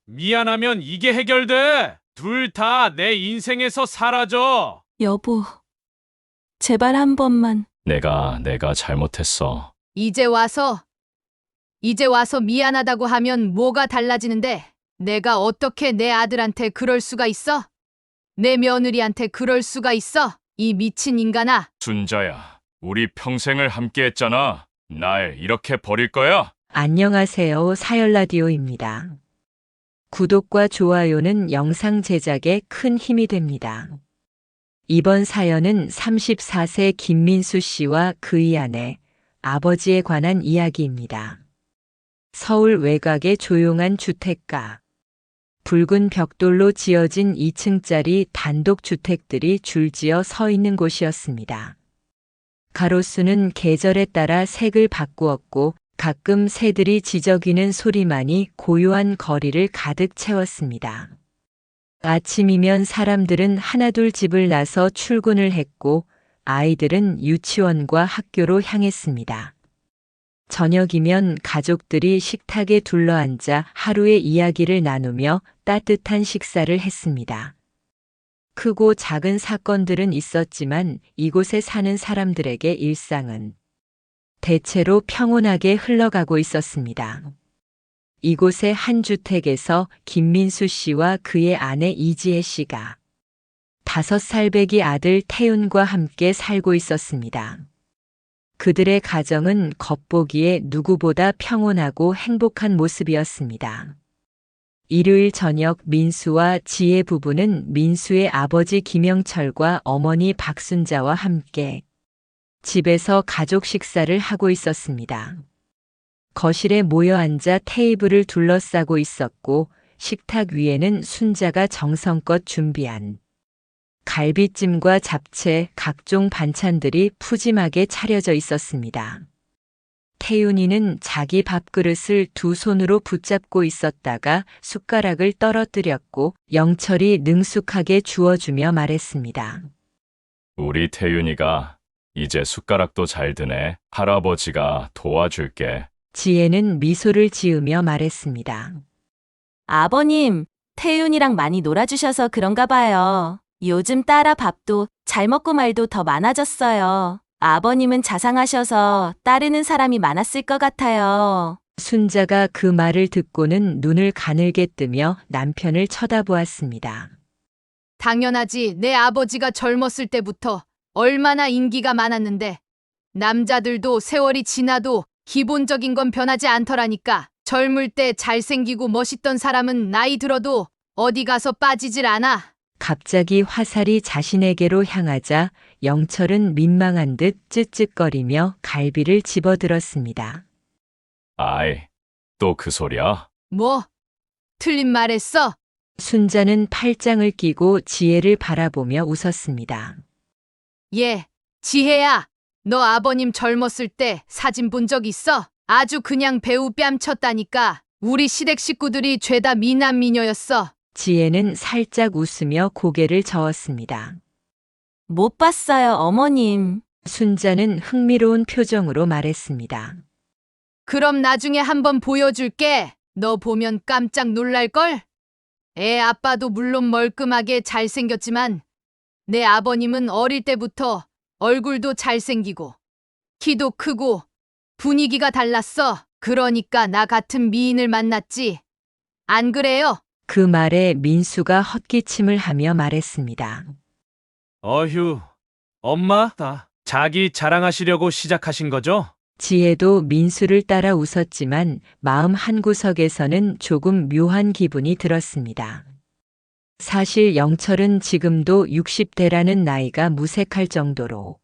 미안하면 이게 해결돼. 둘 다 내 인생에서 사라져. 여보, 제발 한 번만. 내가 잘못했어. 이제 와서 미안하다고 하면 뭐가 달라지는데 내가 어떻게 내 아들한테 그럴 수가 있어? 내 며느리한테 그럴 수가 있어? 이 미친 인간아. 순자야, 우리 평생을 함께 했잖아. 날 이렇게 버릴 거야? 안녕하세요. 사열라디오입니다. 구독과 좋아요는 영상 제작에 큰 힘이 됩니다. 이번 사연은 34세 김민수 씨와 그의 아내, 아버지에 관한 이야기입니다. 서울 외곽의 조용한 주택가. 붉은 벽돌로 지어진 2층짜리 단독 주택들이 줄지어 서 있는 곳이었습니다. 가로수는 계절에 따라 색을 바꾸었고 가끔 새들이 지저귀는 소리만이 고요한 거리를 가득 채웠습니다. 아침이면 사람들은 하나둘 집을 나서 출근을 했고 아이들은 유치원과 학교로 향했습니다. 저녁이면 가족들이 식탁에 둘러앉아 하루의 이야기를 나누며 따뜻한 식사를 했습니다. 크고 작은 사건들은 있었지만 이곳에 사는 사람들에게 일상은 대체로 평온하게 흘러가고 있었습니다. 이곳의 한 주택에서 김민수 씨와 그의 아내 이지혜 씨가 5살 배기 아들 태윤과 함께 살고 있었습니다. 그들의 가정은 겉보기에 누구보다 평온하고 행복한 모습이었습니다. 일요일 저녁 민수와 지혜 부부는 민수의 아버지 김영철과 어머니 박순자와 함께 집에서 가족 식사를 하고 있었습니다. 거실에 모여 앉아 테이블을 둘러싸고 있었고 식탁 위에는 순자가 정성껏 준비한 갈비찜과 잡채, 각종 반찬들이 푸짐하게 차려져 있었습니다. 태윤이는 자기 밥그릇을 두 손으로 붙잡고 있었다가 숟가락을 떨어뜨렸고 영철이 능숙하게 주워주며 말했습니다. 우리 태윤이가 이제 숟가락도 잘 드네. 할아버지가 도와줄게. 지혜는 미소를 지으며 말했습니다. 아버님, 태윤이랑 많이 놀아주셔서 그런가 봐요. 요즘 딸아 밥도 잘 먹고 말도 더 많아졌어요. 아버님은 자상하셔서 따르는 사람이 많았을 것 같아요. 순자가 그 말을 듣고는 눈을 가늘게 뜨며 남편을 쳐다보았습니다. 당연하지. 내 아버지가 젊었을 때부터 얼마나 인기가 많았는데 남자들도 세월이 지나도 기본적인 건 변하지 않더라니까. 젊을 때 잘생기고 멋있던 사람은 나이 들어도 어디 가서 빠지질 않아. 갑자기 화살이 자신에게로 향하자 영철은 민망한 듯 쯧쯧거리며 갈비를 집어들었습니다. 아이, 또 그 소리야? 뭐? 틀린 말 했어? 순자는 팔짱을 끼고 지혜를 바라보며 웃었습니다. 예, 지혜야. 너 아버님 젊었을 때 사진 본 적 있어? 아주 그냥 배우 뺨쳤다니까. 우리 시댁 식구들이 죄다 미남 미녀였어. 지혜는 살짝 웃으며 고개를 저었습니다. 못 봤어요, 어머님. 순자는 흥미로운 표정으로 말했습니다. 그럼 나중에 한번 보여줄게. 너 보면 깜짝 놀랄걸? 애 아빠도 물론 멀끔하게 잘생겼지만 내 아버님은 어릴 때부터 얼굴도 잘생기고 키도 크고 분위기가 달랐어. 그러니까 나 같은 미인을 만났지. 안 그래요? 그 말에 민수가 헛기침을 하며 말했습니다. 어휴, 엄마, 자기 자랑하시려고 시작하신 거죠? 지혜도 민수를 따라 웃었지만 마음 한구석에서는 조금 묘한 기분이 들었습니다. 사실 영철은 지금도 60대라는 나이가 무색할 정도로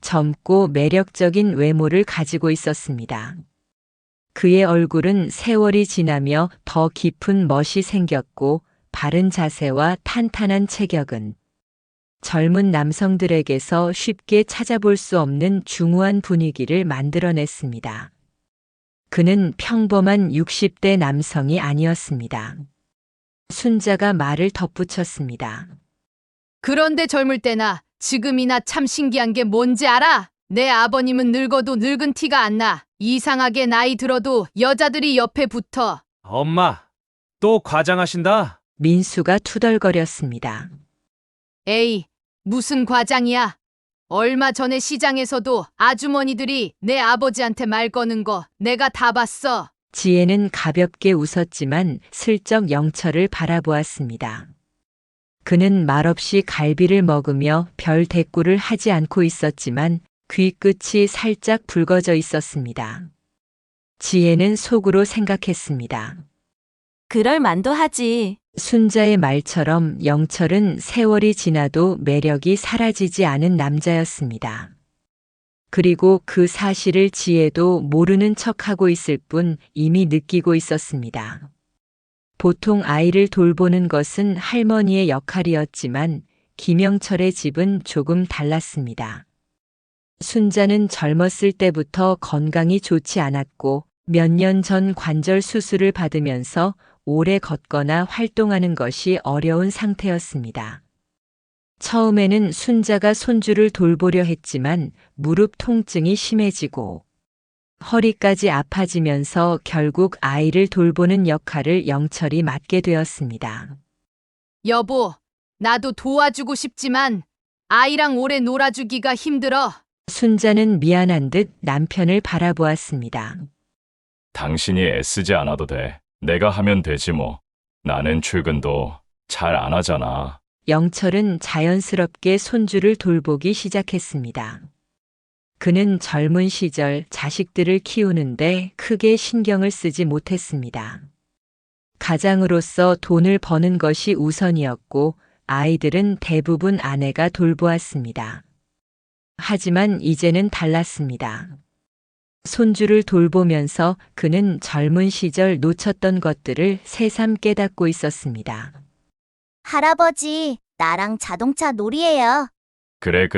젊고 매력적인 외모를 가지고 있었습니다. 그의 얼굴은 세월이 지나며 더 깊은 멋이 생겼고 바른 자세와 탄탄한 체격은 젊은 남성들에게서 쉽게 찾아볼 수 없는 중후한 분위기를 만들어냈습니다. 그는 평범한 60대 남성이 아니었습니다. 순자가 말을 덧붙였습니다. 그런데 젊을 때나 지금이나 참 신기한 게 뭔지 알아? 내 아버님은 늙어도 늙은 티가 안 나. 이상하게 나이 들어도 여자들이 옆에 붙어. 엄마, 또 과장하신다? 민수가 투덜거렸습니다. 에이, 무슨 과장이야? 얼마 전에 시장에서도 아주머니들이 내 아버지한테 말 거는 거 내가 다 봤어. 지혜는 가볍게 웃었지만 슬쩍 영철을 바라보았습니다. 그는 말없이 갈비를 먹으며 별 대꾸를 하지 않고 있었지만 귀끝이 살짝 붉어져 있었습니다. 지혜는 속으로 생각했습니다. 그럴 만도 하지. 순자의 말처럼 영철은 세월이 지나도 매력이 사라지지 않은 남자였습니다. 그리고 그 사실을 지혜도 모르는 척하고 있을 뿐 이미 느끼고 있었습니다. 보통 아이를 돌보는 것은 할머니의 역할이었지만 김영철의 집은 조금 달랐습니다. 순자는 젊었을 때부터 건강이 좋지 않았고 몇 년 전 관절 수술을 받으면서 오래 걷거나 활동하는 것이 어려운 상태였습니다. 처음에는 순자가 손주를 돌보려 했지만 무릎 통증이 심해지고 허리까지 아파지면서 결국 아이를 돌보는 역할을 영철이 맡게 되었습니다. 여보, 나도 도와주고 싶지만 아이랑 오래 놀아주기가 힘들어. 순자는 미안한 듯 남편을 바라보았습니다. 당신이 애쓰지 않아도 돼. 내가 하면 되지 뭐. 나는 출근도 잘 안 하잖아. 영철은 자연스럽게 손주를 돌보기 시작했습니다. 그는 젊은 시절 자식들을 키우는데 크게 신경을 쓰지 못했습니다. 가장으로서 돈을 버는 것이 우선이었고 아이들은 대부분 아내가 돌보았습니다. 하지만 이제는 달랐습니다. 손주를 돌보면서 그는 젊은 시절 놓쳤던 것들을 새삼 깨닫고 있었습니다. 할아버지, 나랑 자동차 놀이해요. 그래.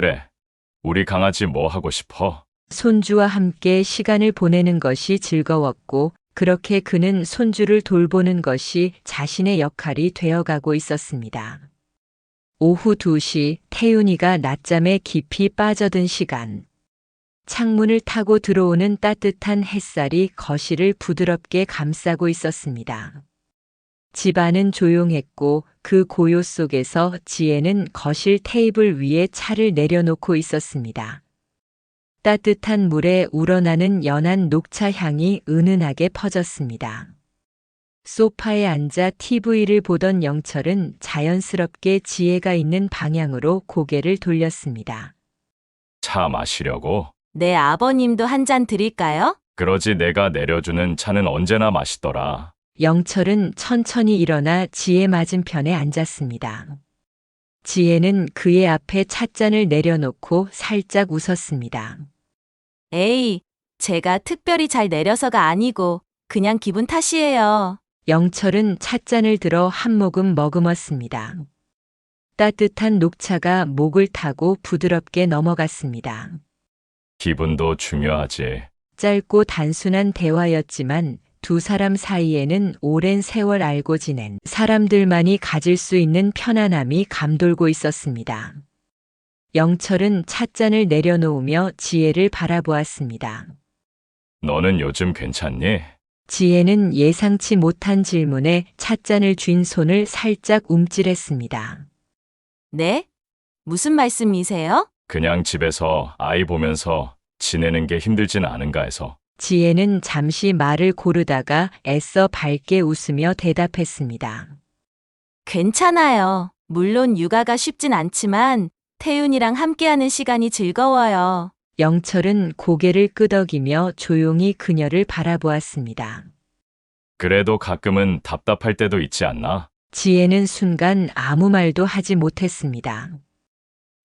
우리 강아지 뭐 하고 싶어? 손주와 함께 시간을 보내는 것이 즐거웠고 그렇게 그는 손주를 돌보는 것이 자신의 역할이 되어가고 있었습니다. 오후 2시 태윤이가 낮잠에 깊이 빠져든 시간. 창문을 타고 들어오는 따뜻한 햇살이 거실을 부드럽게 감싸고 있었습니다. 집안은 조용했고 그 고요 속에서 지혜는 거실 테이블 위에 차를 내려놓고 있었습니다. 따뜻한 물에 우러나는 연한 녹차 향이 은은하게 퍼졌습니다. 소파에 앉아 TV를 보던 영철은 자연스럽게 지혜가 있는 방향으로 고개를 돌렸습니다. 차 마시려고? 네, 아버님도 한 잔 드릴까요? 그러지 내가 내려주는 차는 언제나 맛있더라. 영철은 천천히 일어나 지혜 맞은편에 앉았습니다. 지혜는 그의 앞에 찻잔을 내려놓고 살짝 웃었습니다. 에이, 제가 특별히 잘 내려서가 아니고 그냥 기분 탓이에요. 영철은 찻잔을 들어 한 모금 머금었습니다. 따뜻한 녹차가 목을 타고 부드럽게 넘어갔습니다. 기분도 중요하지. 짧고 단순한 대화였지만 두 사람 사이에는 오랜 세월 알고 지낸 사람들만이 가질 수 있는 편안함이 감돌고 있었습니다. 영철은 찻잔을 내려놓으며 지혜를 바라보았습니다. 너는 요즘 괜찮니? 지혜는 예상치 못한 질문에 찻잔을 쥔 손을 살짝 움찔했습니다. 네? 무슨 말씀이세요? 그냥 집에서 아이 보면서 지내는 게 힘들진 않은가 해서. 지혜는 잠시 말을 고르다가 애써 밝게 웃으며 대답했습니다. 괜찮아요. 물론 육아가 쉽진 않지만 태윤이랑 함께하는 시간이 즐거워요. 영철은 고개를 끄덕이며 조용히 그녀를 바라보았습니다. 그래도 가끔은 답답할 때도 있지 않나? 지혜는 순간 아무 말도 하지 못했습니다.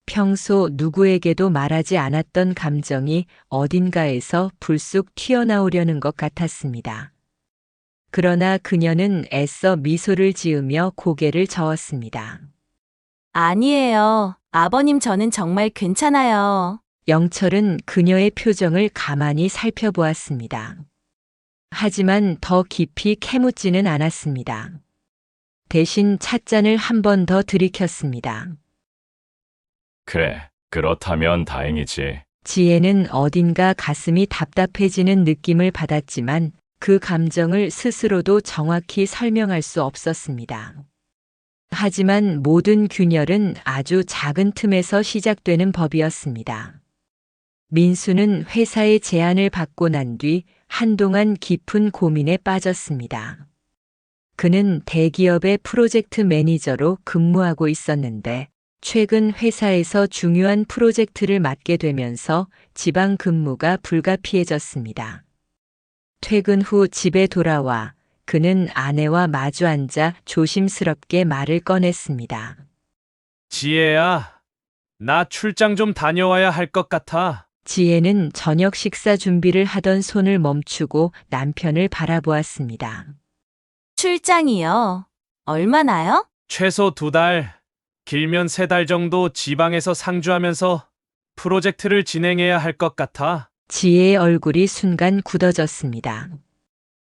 평소 누구에게도 말하지 않았던 감정이 어딘가에서 불쑥 튀어나오려는 것 같았습니다. 그러나 그녀는 애써 미소를 지으며 고개를 저었습니다. 아니에요. 아버님 저는 정말 괜찮아요. 영철은 그녀의 표정을 가만히 살펴보았습니다. 하지만 더 깊이 캐묻지는 않았습니다. 대신 찻잔을 한 번 더 들이켰습니다. 그래, 그렇다면 다행이지. 지혜는 어딘가 가슴이 답답해지는 느낌을 받았지만 그 감정을 스스로도 정확히 설명할 수 없었습니다. 하지만 모든 균열은 아주 작은 틈에서 시작되는 법이었습니다. 민수는 회사의 제안을 받고 난 뒤 한동안 깊은 고민에 빠졌습니다. 그는 대기업의 프로젝트 매니저로 근무하고 있었는데 최근 회사에서 중요한 프로젝트를 맡게 되면서 지방 근무가 불가피해졌습니다. 퇴근 후 집에 돌아와 그는 아내와 마주 앉아 조심스럽게 말을 꺼냈습니다. 지혜야, 나 출장 좀 다녀와야 할 것 같아. 지혜는 저녁 식사 준비를 하던 손을 멈추고 남편을 바라보았습니다. 출장이요. 얼마나요? 최소 2달, 길면 3달 정도 지방에서 상주하면서 프로젝트를 진행해야 할 것 같아. 지혜의 얼굴이 순간 굳어졌습니다.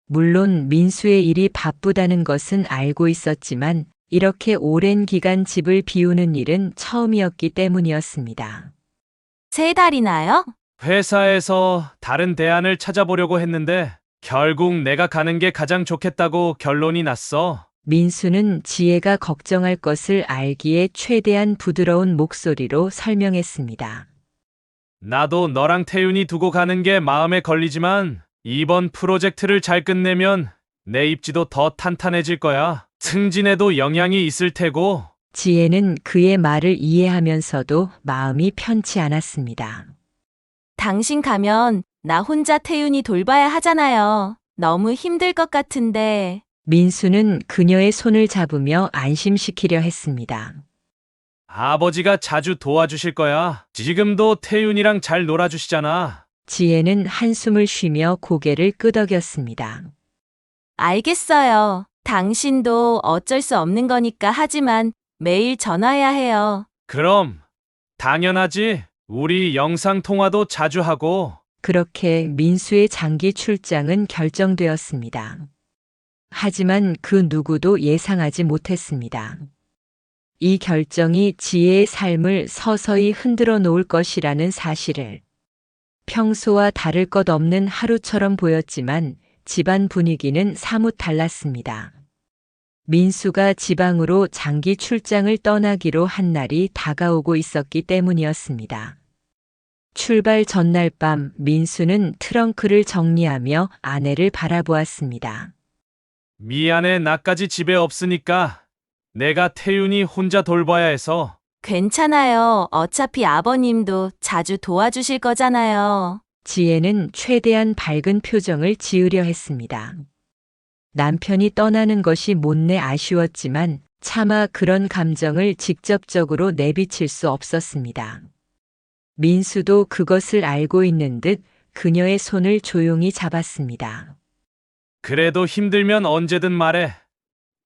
물론 민수의 일이 바쁘다는 것은 알고 있었지만 이렇게 오랜 기간 집을 비우는 일은 처음이었기 때문이었습니다. 3달이나요? 회사에서 다른 대안을 찾아보려고 했는데 결국 내가 가는 게 가장 좋겠다고 결론이 났어. 민수는 지혜가 걱정할 것을 알기에 최대한 부드러운 목소리로 설명했습니다. 나도 너랑 태윤이 두고 가는 게 마음에 걸리지만 이번 프로젝트를 잘 끝내면 내 입지도 더 탄탄해질 거야. 승진에도 영향이 있을 테고. 지혜는 그의 말을 이해하면서도 마음이 편치 않았습니다. 당신 가면 나 혼자 태윤이 돌봐야 하잖아요. 너무 힘들 것 같은데. 민수는 그녀의 손을 잡으며 안심시키려 했습니다. 아버지가 자주 도와주실 거야. 지금도 태윤이랑 잘 놀아주시잖아. 지혜는 한숨을 쉬며 고개를 끄덕였습니다. 알겠어요. 당신도 어쩔 수 없는 거니까 하지만 매일 전화해야 해요. 그럼 당연하지. 우리 영상통화도 자주 하고. 그렇게 민수의 장기 출장은 결정되었습니다. 하지만 그 누구도 예상하지 못했습니다. 이 결정이 지혜의 삶을 서서히 흔들어 놓을 것이라는 사실을. 평소와 다를 것 없는 하루처럼 보였지만 집안 분위기는 사뭇 달랐습니다. 민수가 지방으로 장기 출장을 떠나기로 한 날이 다가오고 있었기 때문이었습니다. 출발 전날 밤 민수는 트렁크를 정리하며 아내를 바라보았습니다. 미안해, 나까지 집에 없으니까 내가 태윤이 혼자 돌봐야 해서. 괜찮아요. 어차피 아버님도 자주 도와주실 거잖아요. 지혜는 최대한 밝은 표정을 지으려 했습니다. 남편이 떠나는 것이 못내 아쉬웠지만 차마 그런 감정을 직접적으로 내비칠 수 없었습니다. 민수도 그것을 알고 있는 듯 그녀의 손을 조용히 잡았습니다. 그래도 힘들면 언제든 말해.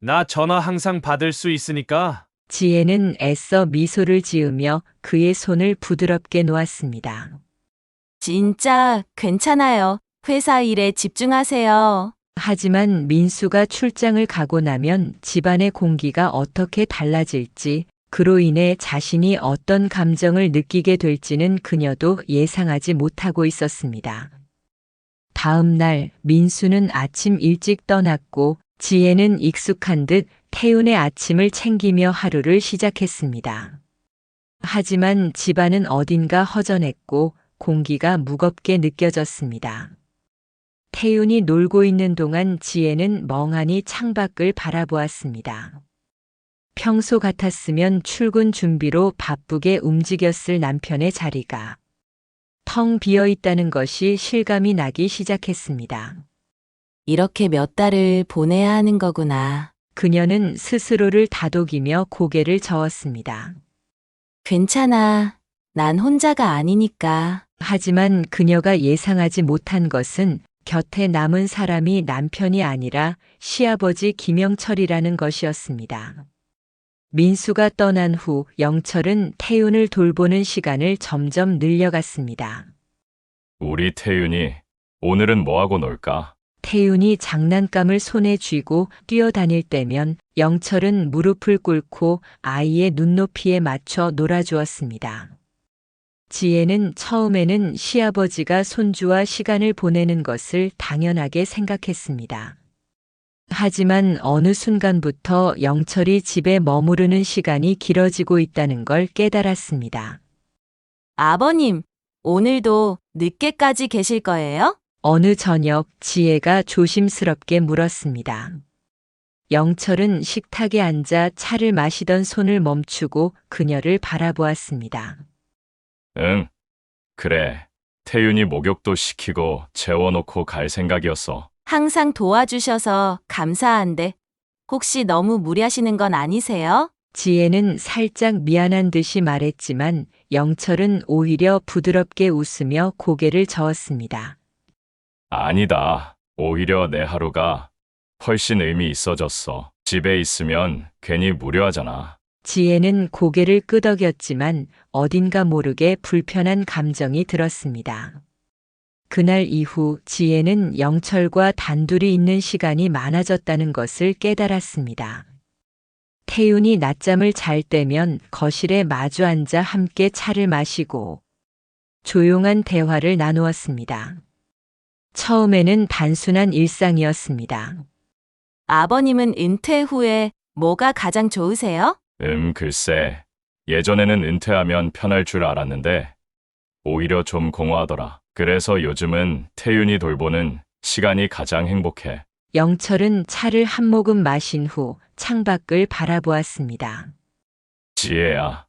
나 전화 항상 받을 수 있으니까. 지혜는 애써 미소를 지으며 그의 손을 부드럽게 놓았습니다. 진짜 괜찮아요. 회사 일에 집중하세요. 하지만 민수가 출장을 가고 나면 집안의 공기가 어떻게 달라질지, 그로 인해 자신이 어떤 감정을 느끼게 될지는 그녀도 예상하지 못하고 있었습니다. 다음 날 민수는 아침 일찍 떠났고 지혜는 익숙한 듯 태윤의 아침을 챙기며 하루를 시작했습니다. 하지만 집안은 어딘가 허전했고 공기가 무겁게 느껴졌습니다. 태윤이 놀고 있는 동안 지혜는 멍하니 창밖을 바라보았습니다. 평소 같았으면 출근 준비로 바쁘게 움직였을 남편의 자리가 텅 비어 있다는 것이 실감이 나기 시작했습니다. 이렇게 몇 달을 보내야 하는 거구나. 그녀는 스스로를 다독이며 고개를 저었습니다. 괜찮아. 난 혼자가 아니니까. 하지만 그녀가 예상하지 못한 것은 곁에 남은 사람이 남편이 아니라 시아버지 김영철이라는 것이었습니다. 민수가 떠난 후 영철은 태윤을 돌보는 시간을 점점 늘려갔습니다. 우리 태윤이 오늘은 뭐하고 놀까? 태윤이 장난감을 손에 쥐고 뛰어다닐 때면 영철은 무릎을 꿇고 아이의 눈높이에 맞춰 놀아주었습니다. 지혜는 처음에는 시아버지가 손주와 시간을 보내는 것을 당연하게 생각했습니다. 하지만 어느 순간부터 영철이 집에 머무르는 시간이 길어지고 있다는 걸 깨달았습니다. 아버님, 오늘도 늦게까지 계실 거예요? 어느 저녁 지혜가 조심스럽게 물었습니다. 영철은 식탁에 앉아 차를 마시던 손을 멈추고 그녀를 바라보았습니다. 응. 그래. 태윤이 목욕도 시키고 재워놓고 갈 생각이었어. 항상 도와주셔서 감사한데 혹시 너무 무리하시는 건 아니세요? 지혜는 살짝 미안한 듯이 말했지만 영철은 오히려 부드럽게 웃으며 고개를 저었습니다. 아니다. 오히려 내 하루가 훨씬 의미 있어졌어. 집에 있으면 괜히 무료하잖아. 지혜는 고개를 끄덕였지만 어딘가 모르게 불편한 감정이 들었습니다. 그날 이후 지혜는 영철과 단둘이 있는 시간이 많아졌다는 것을 깨달았습니다. 태윤이 낮잠을 잘 때면 거실에 마주 앉아 함께 차를 마시고 조용한 대화를 나누었습니다. 처음에는 단순한 일상이었습니다. 아버님은 은퇴 후에 뭐가 가장 좋으세요? 글쎄. 예전에는 은퇴하면 편할 줄 알았는데 오히려 좀 공허하더라. 그래서 요즘은 태윤이 돌보는 시간이 가장 행복해. 영철은 차를 한 모금 마신 후 창밖을 바라보았습니다. 지혜야,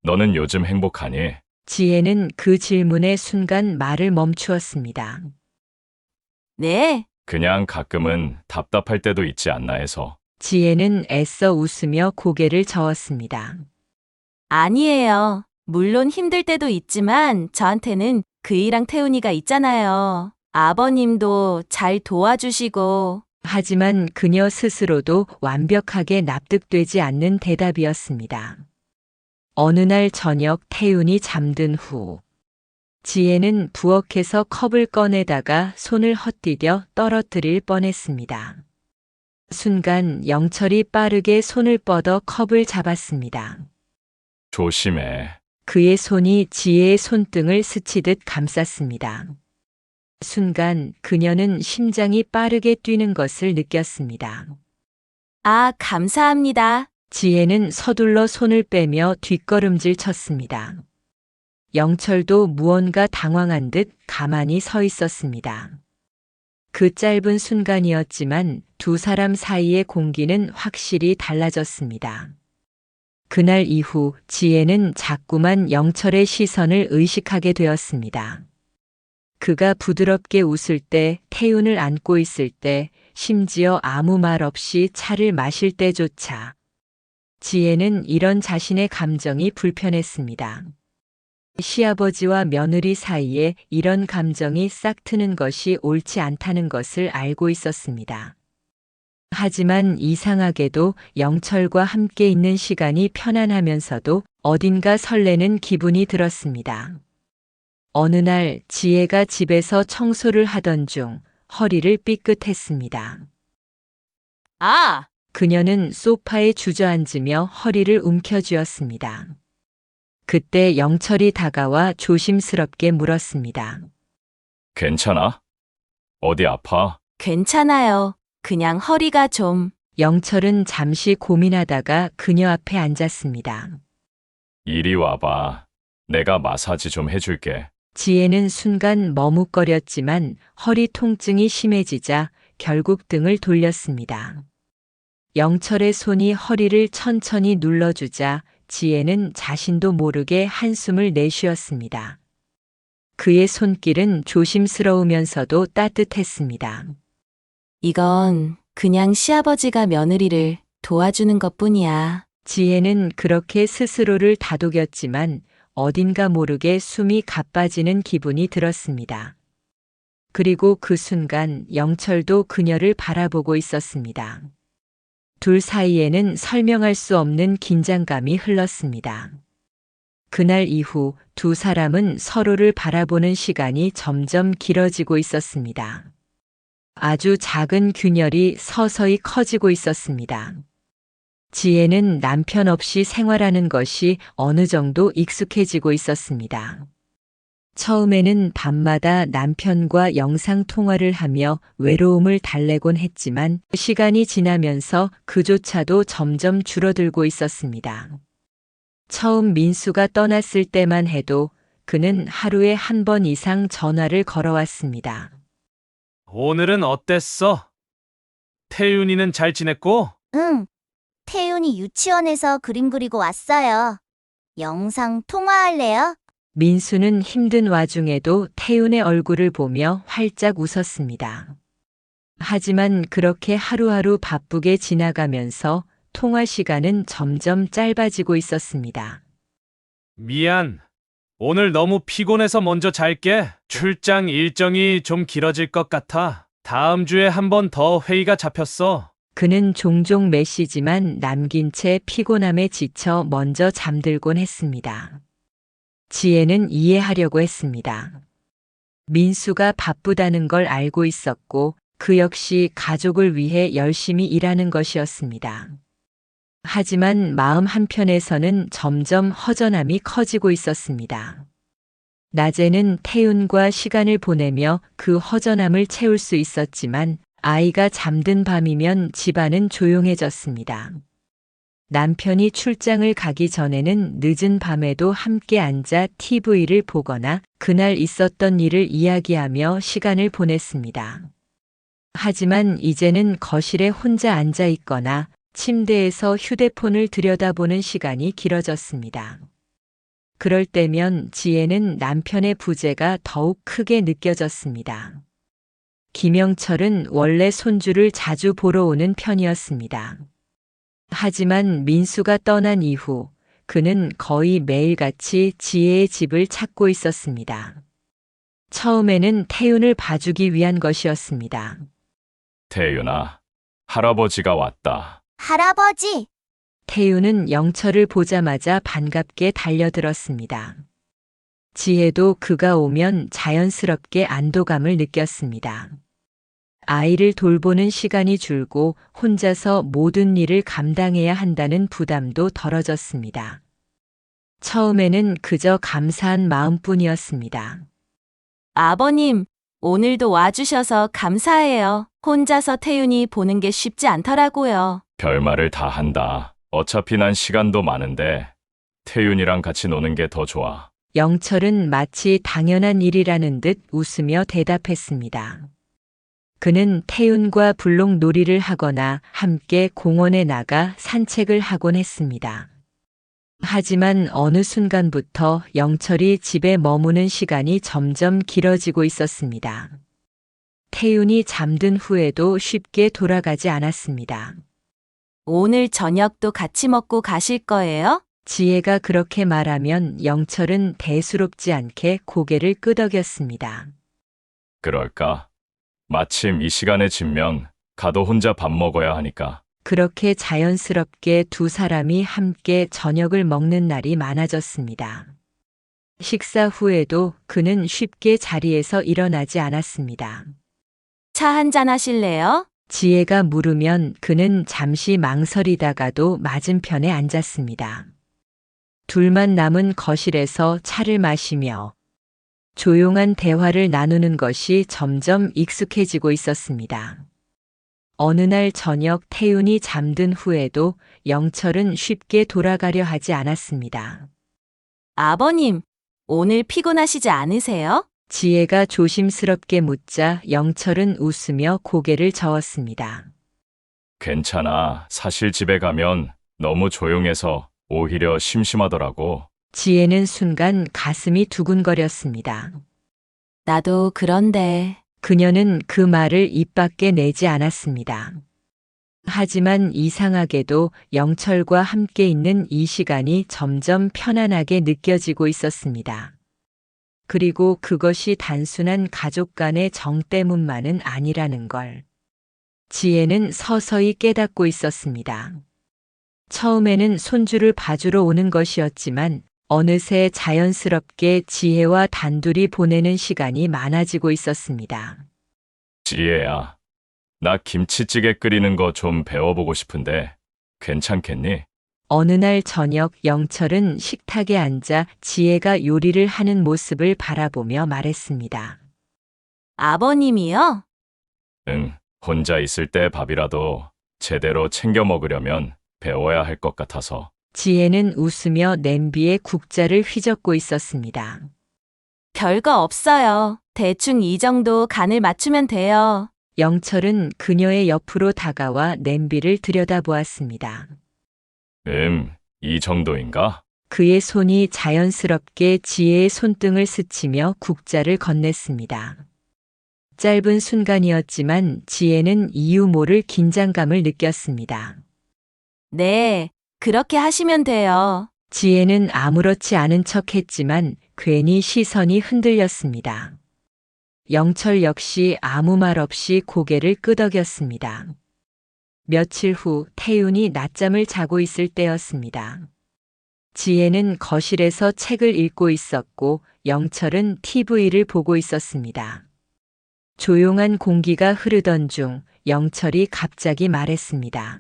너는 요즘 행복하니? 지혜는 그 질문에 순간 말을 멈추었습니다. 네, 그냥 가끔은 답답할 때도 있지 않나 해서. 지혜는 애써 웃으며 고개를 저었습니다. 아니에요. 물론 힘들 때도 있지만 저한테는 그이랑 태훈이가 있잖아요. 아버님도 잘 도와주시고. 하지만 그녀 스스로도 완벽하게 납득되지 않는 대답이었습니다. 어느 날 저녁 태윤이 잠든 후 지혜는 부엌에서 컵을 꺼내다가 손을 헛디뎌 떨어뜨릴 뻔했습니다. 순간 영철이 빠르게 손을 뻗어 컵을 잡았습니다. 조심해. 그의 손이 지혜의 손등을 스치듯 감쌌습니다. 순간 그녀는 심장이 빠르게 뛰는 것을 느꼈습니다. 아, 감사합니다. 지혜는 서둘러 손을 빼며 뒷걸음질 쳤습니다. 영철도 무언가 당황한 듯 가만히 서 있었습니다. 그 짧은 순간이었지만 두 사람 사이의 공기는 확실히 달라졌습니다. 그날 이후 지혜는 자꾸만 영철의 시선을 의식하게 되었습니다. 그가 부드럽게 웃을 때, 태윤을 안고 있을 때, 심지어 아무 말 없이 차를 마실 때조차 지혜는 이런 자신의 감정이 불편했습니다. 시아버지와 며느리 사이에 이런 감정이 싹 트는 것이 옳지 않다는 것을 알고 있었습니다. 하지만 이상하게도 영철과 함께 있는 시간이 편안하면서도 어딘가 설레는 기분이 들었습니다. 어느 날 지혜가 집에서 청소를 하던 중 허리를 삐끗했습니다. 아, 그녀는 소파에 주저앉으며 허리를 움켜쥐었습니다. 그때 영철이 다가와 조심스럽게 물었습니다. 괜찮아? 어디 아파? 괜찮아요. 그냥 허리가 좀. 영철은 잠시 고민하다가 그녀 앞에 앉았습니다. 이리 와봐. 내가 마사지 좀 해줄게. 지혜는 순간 머뭇거렸지만 허리 통증이 심해지자 결국 등을 돌렸습니다. 영철의 손이 허리를 천천히 눌러주자 지혜는 자신도 모르게 한숨을 내쉬었습니다. 그의 손길은 조심스러우면서도 따뜻했습니다. 이건 그냥 시아버지가 며느리를 도와주는 것뿐이야. 지혜는 그렇게 스스로를 다독였지만 어딘가 모르게 숨이 가빠지는 기분이 들었습니다. 그리고 그 순간 영철도 그녀를 바라보고 있었습니다. 둘 사이에는 설명할 수 없는 긴장감이 흘렀습니다. 그날 이후 두 사람은 서로를 바라보는 시간이 점점 길어지고 있었습니다. 아주 작은 균열이 서서히 커지고 있었습니다. 지혜는 남편 없이 생활하는 것이 어느 정도 익숙해지고 있었습니다. 처음에는 밤마다 남편과 영상 통화를 하며 외로움을 달래곤 했지만 시간이 지나면서 그조차도 점점 줄어들고 있었습니다. 처음 민수가 떠났을 때만 해도 그는 하루에 한 번 이상 전화를 걸어왔습니다. 오늘은 어땠어? 태윤이는 잘 지냈고? 응. 태윤이 유치원에서 그림 그리고 왔어요. 영상 통화할래요? 민수는 힘든 와중에도 태윤의 얼굴을 보며 활짝 웃었습니다. 하지만 그렇게 하루하루 바쁘게 지나가면서 통화 시간은 점점 짧아지고 있었습니다. 미안. 오늘 너무 피곤해서 먼저 잘게. 출장 일정이 좀 길어질 것 같아. 다음 주에 한 번 더 회의가 잡혔어. 그는 종종 메시지만 남긴 채 피곤함에 지쳐 먼저 잠들곤 했습니다. 지혜는 이해하려고 했습니다. 민수가 바쁘다는 걸 알고 있었고 그 역시 가족을 위해 열심히 일하는 것이었습니다. 하지만 마음 한편에서는 점점 허전함이 커지고 있었습니다. 낮에는 태윤과 시간을 보내며 그 허전함을 채울 수 있었지만 아이가 잠든 밤이면 집안은 조용해졌습니다. 남편이 출장을 가기 전에는 늦은 밤에도 함께 앉아 TV를 보거나 그날 있었던 일을 이야기하며 시간을 보냈습니다. 하지만 이제는 거실에 혼자 앉아 있거나 침대에서 휴대폰을 들여다보는 시간이 길어졌습니다. 그럴 때면 지혜는 남편의 부재가 더욱 크게 느껴졌습니다. 김영철은 원래 손주를 자주 보러 오는 편이었습니다. 하지만 민수가 떠난 이후 그는 거의 매일같이 지혜의 집을 찾고 있었습니다. 처음에는 태윤을 봐주기 위한 것이었습니다. 태윤아, 할아버지가 왔다. 할아버지, 태윤은 영철을 보자마자 반갑게 달려들었습니다. 지혜도 그가 오면 자연스럽게 안도감을 느꼈습니다. 아이를 돌보는 시간이 줄고 혼자서 모든 일을 감당해야 한다는 부담도 덜어졌습니다. 처음에는 그저 감사한 마음뿐이었습니다. 아버님, 오늘도 와주셔서 감사해요. 혼자서 태윤이 보는 게 쉽지 않더라고요. 별말을 다 한다. 어차피 난 시간도 많은데 태윤이랑 같이 노는 게 더 좋아. 영철은 마치 당연한 일이라는 듯 웃으며 대답했습니다. 그는 태윤과 블록놀이를 하거나 함께 공원에 나가 산책을 하곤 했습니다. 하지만 어느 순간부터 영철이 집에 머무는 시간이 점점 길어지고 있었습니다. 태윤이 잠든 후에도 쉽게 돌아가지 않았습니다. 오늘 저녁도 같이 먹고 가실 거예요? 지혜가 그렇게 말하면 영철은 대수롭지 않게 고개를 끄덕였습니다. 그럴까? 마침 이 시간에 집면 가도 혼자 밥 먹어야 하니까. 그렇게 자연스럽게 두 사람이 함께 저녁을 먹는 날이 많아졌습니다. 식사 후에도 그는 쉽게 자리에서 일어나지 않았습니다. 차 한잔 하실래요? 지혜가 물으면 그는 잠시 망설이다가도 맞은편에 앉았습니다. 둘만 남은 거실에서 차를 마시며 조용한 대화를 나누는 것이 점점 익숙해지고 있었습니다. 어느 날 저녁 태윤이 잠든 후에도 영철은 쉽게 돌아가려 하지 않았습니다. 아버님, 오늘 피곤하시지 않으세요? 지혜가 조심스럽게 묻자 영철은 웃으며 고개를 저었습니다. 괜찮아. 사실 집에 가면 너무 조용해서 오히려 심심하더라고. 지혜는 순간 가슴이 두근거렸습니다. 나도 그런데. 그녀는 그 말을 입 밖에 내지 않았습니다. 하지만 이상하게도 영철과 함께 있는 이 시간이 점점 편안하게 느껴지고 있었습니다. 그리고 그것이 단순한 가족 간의 정 때문만은 아니라는 걸 지혜는 서서히 깨닫고 있었습니다. 처음에는 손주를 봐주러 오는 것이었지만 어느새 자연스럽게 지혜와 단둘이 보내는 시간이 많아지고 있었습니다. 지혜야, 나 김치찌개 끓이는 거 좀 배워보고 싶은데 괜찮겠니? 어느 날 저녁 영철은 식탁에 앉아 지혜가 요리를 하는 모습을 바라보며 말했습니다. 아버님이요? 응, 혼자 있을 때 밥이라도 제대로 챙겨 먹으려면 배워야 할 것 같아서. 지혜는 웃으며 냄비에 국자를 휘젓고 있었습니다. 별거 없어요. 대충 이 정도 간을 맞추면 돼요. 영철은 그녀의 옆으로 다가와 냄비를 들여다보았습니다. 이 정도인가? 그의 손이 자연스럽게 지혜의 손등을 스치며 국자를 건넸습니다. 짧은 순간이었지만 지혜는 이유 모를 긴장감을 느꼈습니다. 네, 그렇게 하시면 돼요. 지혜는 아무렇지 않은 척 했지만 괜히 시선이 흔들렸습니다. 영철 역시 아무 말 없이 고개를 끄덕였습니다. 며칠 후 태윤이 낮잠을 자고 있을 때였습니다. 지혜는 거실에서 책을 읽고 있었고 영철은 TV를 보고 있었습니다. 조용한 공기가 흐르던 중 영철이 갑자기 말했습니다.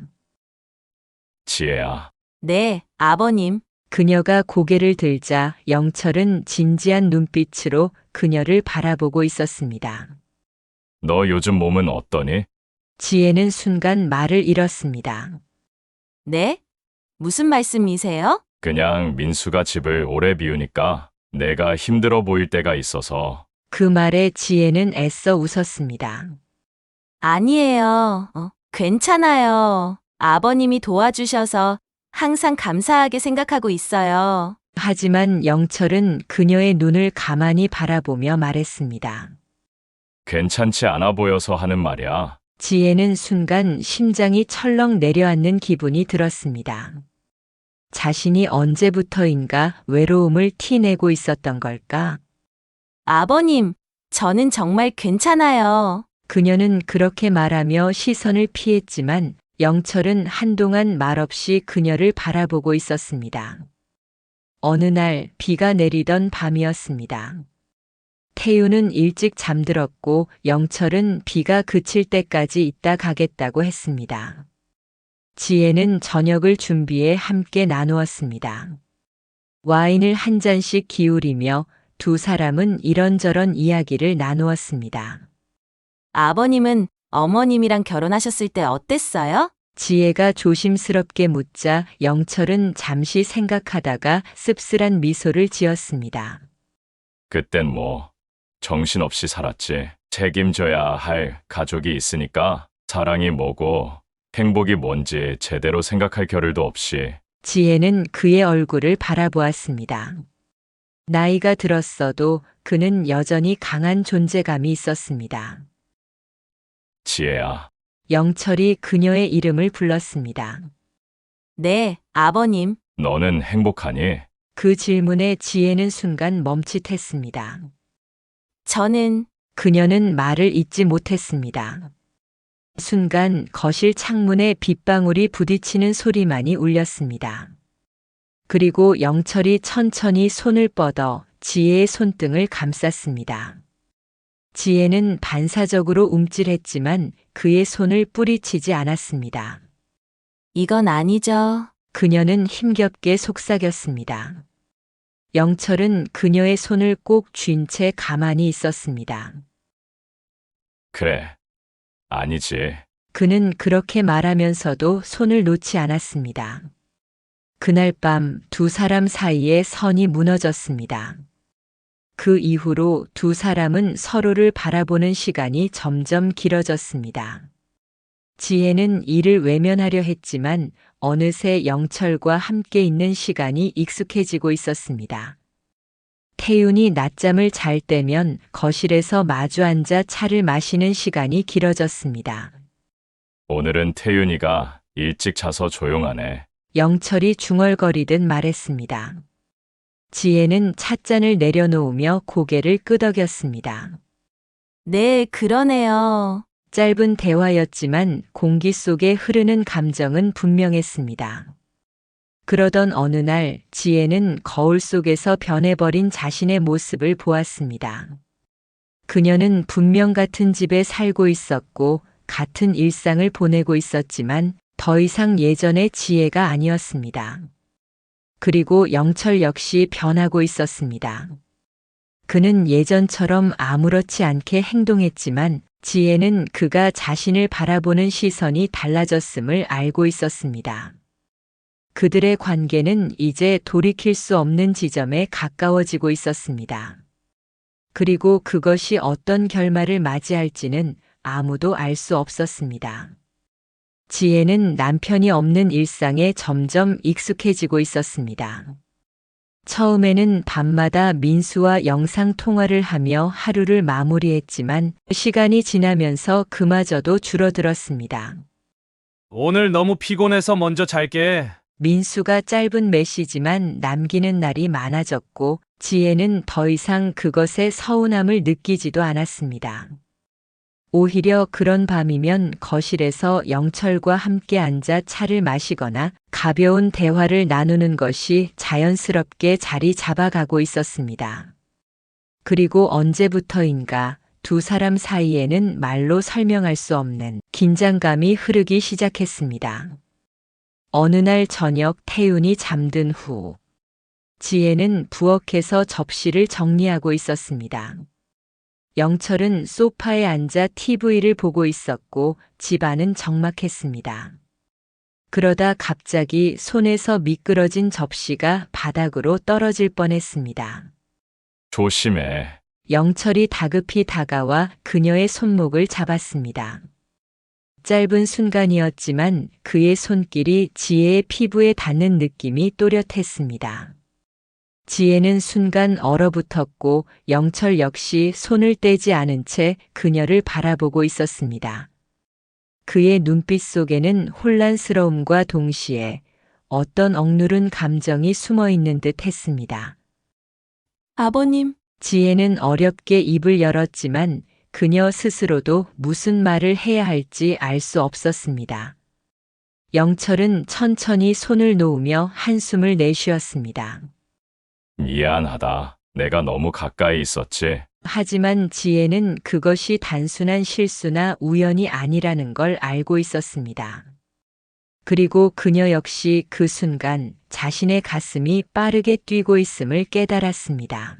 지혜야, 네, 아버님. 그녀가 고개를 들자 영철은 진지한 눈빛으로 그녀를 바라보고 있었습니다. 너 요즘 몸은 어떠니? 지혜는 순간 말을 잃었습니다. 네? 무슨 말씀이세요? 그냥 민수가 집을 오래 비우니까 내가 힘들어 보일 때가 있어서. 그 말에 지혜는 애써 웃었습니다. 아니에요. 괜찮아요. 아버님이 도와주셔서 항상 감사하게 생각하고 있어요. 하지만 영철은 그녀의 눈을 가만히 바라보며 말했습니다. 괜찮지 않아 보여서 하는 말이야. 지혜는 순간 심장이 철렁 내려앉는 기분이 들었습니다. 자신이 언제부터인가 외로움을 티내고 있었던 걸까? 아버님, 저는 정말 괜찮아요. 그녀는 그렇게 말하며 시선을 피했지만 영철은 한동안 말없이 그녀를 바라보고 있었습니다. 어느 날 비가 내리던 밤이었습니다. 태윤은 일찍 잠들었고 영철은 비가 그칠 때까지 있다 가겠다고 했습니다. 지혜는 저녁을 준비해 함께 나누었습니다. 와인을 한 잔씩 기울이며 두 사람은 이런저런 이야기를 나누었습니다. 아버님은 어머님이랑 결혼하셨을 때 어땠어요? 지혜가 조심스럽게 묻자 영철은 잠시 생각하다가 씁쓸한 미소를 지었습니다. 그땐 뭐 정신없이 살았지. 책임져야 할 가족이 있으니까 사랑이 뭐고 행복이 뭔지 제대로 생각할 겨를도 없이. 지혜는 그의 얼굴을 바라보았습니다. 나이가 들었어도 그는 여전히 강한 존재감이 있었습니다. 지혜야, 영철이 그녀의 이름을 불렀습니다. 네, 아버님. 너는 행복하니? 그 질문에 지혜는 순간 멈칫했습니다. 저는 그녀는 말을 잇지 못했습니다. 순간 거실 창문에 빗방울이 부딪히는 소리만이 울렸습니다. 그리고 영철이 천천히 손을 뻗어 지혜의 손등을 감쌌습니다. 지혜는 반사적으로 움찔했지만 그의 손을 뿌리치지 않았습니다. 이건 아니죠. 그녀는 힘겹게 속삭였습니다. 영철은 그녀의 손을 꼭 쥔 채 가만히 있었습니다. 그래, 아니지. 그는 그렇게 말하면서도 손을 놓지 않았습니다. 그날 밤 두 사람 사이에 선이 무너졌습니다. 그 이후로 두 사람은 서로를 바라보는 시간이 점점 길어졌습니다. 지혜는 이를 외면하려 했지만 어느새 영철과 함께 있는 시간이 익숙해지고 있었습니다. 태윤이 낮잠을 잘 때면 거실에서 마주 앉아 차를 마시는 시간이 길어졌습니다. 오늘은 태윤이가 일찍 자서 조용하네. 영철이 중얼거리듯 말했습니다. 지혜는 찻잔을 내려놓으며 고개를 끄덕였습니다. 네, 그러네요. 짧은 대화였지만 공기 속에 흐르는 감정은 분명했습니다. 그러던 어느 날 지혜는 거울 속에서 변해버린 자신의 모습을 보았습니다. 그녀는 분명 같은 집에 살고 있었고 같은 일상을 보내고 있었지만 더 이상 예전의 지혜가 아니었습니다. 그리고 영철 역시 변하고 있었습니다. 그는 예전처럼 아무렇지 않게 행동했지만 지혜는 그가 자신을 바라보는 시선이 달라졌음을 알고 있었습니다. 그들의 관계는 이제 돌이킬 수 없는 지점에 가까워지고 있었습니다. 그리고 그것이 어떤 결말을 맞이할지는 아무도 알 수 없었습니다. 지혜는 남편이 없는 일상에 점점 익숙해지고 있었습니다. 처음에는 밤마다 민수와 영상 통화를 하며 하루를 마무리했지만 시간이 지나면서 그마저도 줄어들었습니다. 오늘 너무 피곤해서 먼저 잘게. 민수가 짧은 메시지만 남기는 날이 많아졌고 지혜는 더 이상 그것에 서운함을 느끼지도 않았습니다. 오히려 그런 밤이면 거실에서 영철과 함께 앉아 차를 마시거나 가벼운 대화를 나누는 것이 자연스럽게 자리 잡아가고 있었습니다. 그리고 언제부터인가 두 사람 사이에는 말로 설명할 수 없는 긴장감이 흐르기 시작했습니다. 어느 날 저녁 태윤이 잠든 후 지혜는 부엌에서 접시를 정리하고 있었습니다. 영철은 소파에 앉아 TV를 보고 있었고 집안은 적막했습니다. 그러다 갑자기 손에서 미끄러진 접시가 바닥으로 떨어질 뻔했습니다. 조심해. 영철이 다급히 다가와 그녀의 손목을 잡았습니다. 짧은 순간이었지만 그의 손길이 지혜의 피부에 닿는 느낌이 또렷했습니다. 지혜는 순간 얼어붙었고 영철 역시 손을 떼지 않은 채 그녀를 바라보고 있었습니다. 그의 눈빛 속에는 혼란스러움과 동시에 어떤 억누른 감정이 숨어 있는 듯 했습니다. 아버님, 지혜는 어렵게 입을 열었지만 그녀 스스로도 무슨 말을 해야 할지 알 수 없었습니다. 영철은 천천히 손을 놓으며 한숨을 내쉬었습니다. 미안하다. 내가 너무 가까이 있었지. 하지만 지혜는 그것이 단순한 실수나 우연이 아니라는 걸 알고 있었습니다. 그리고 그녀 역시 그 순간 자신의 가슴이 빠르게 뛰고 있음을 깨달았습니다.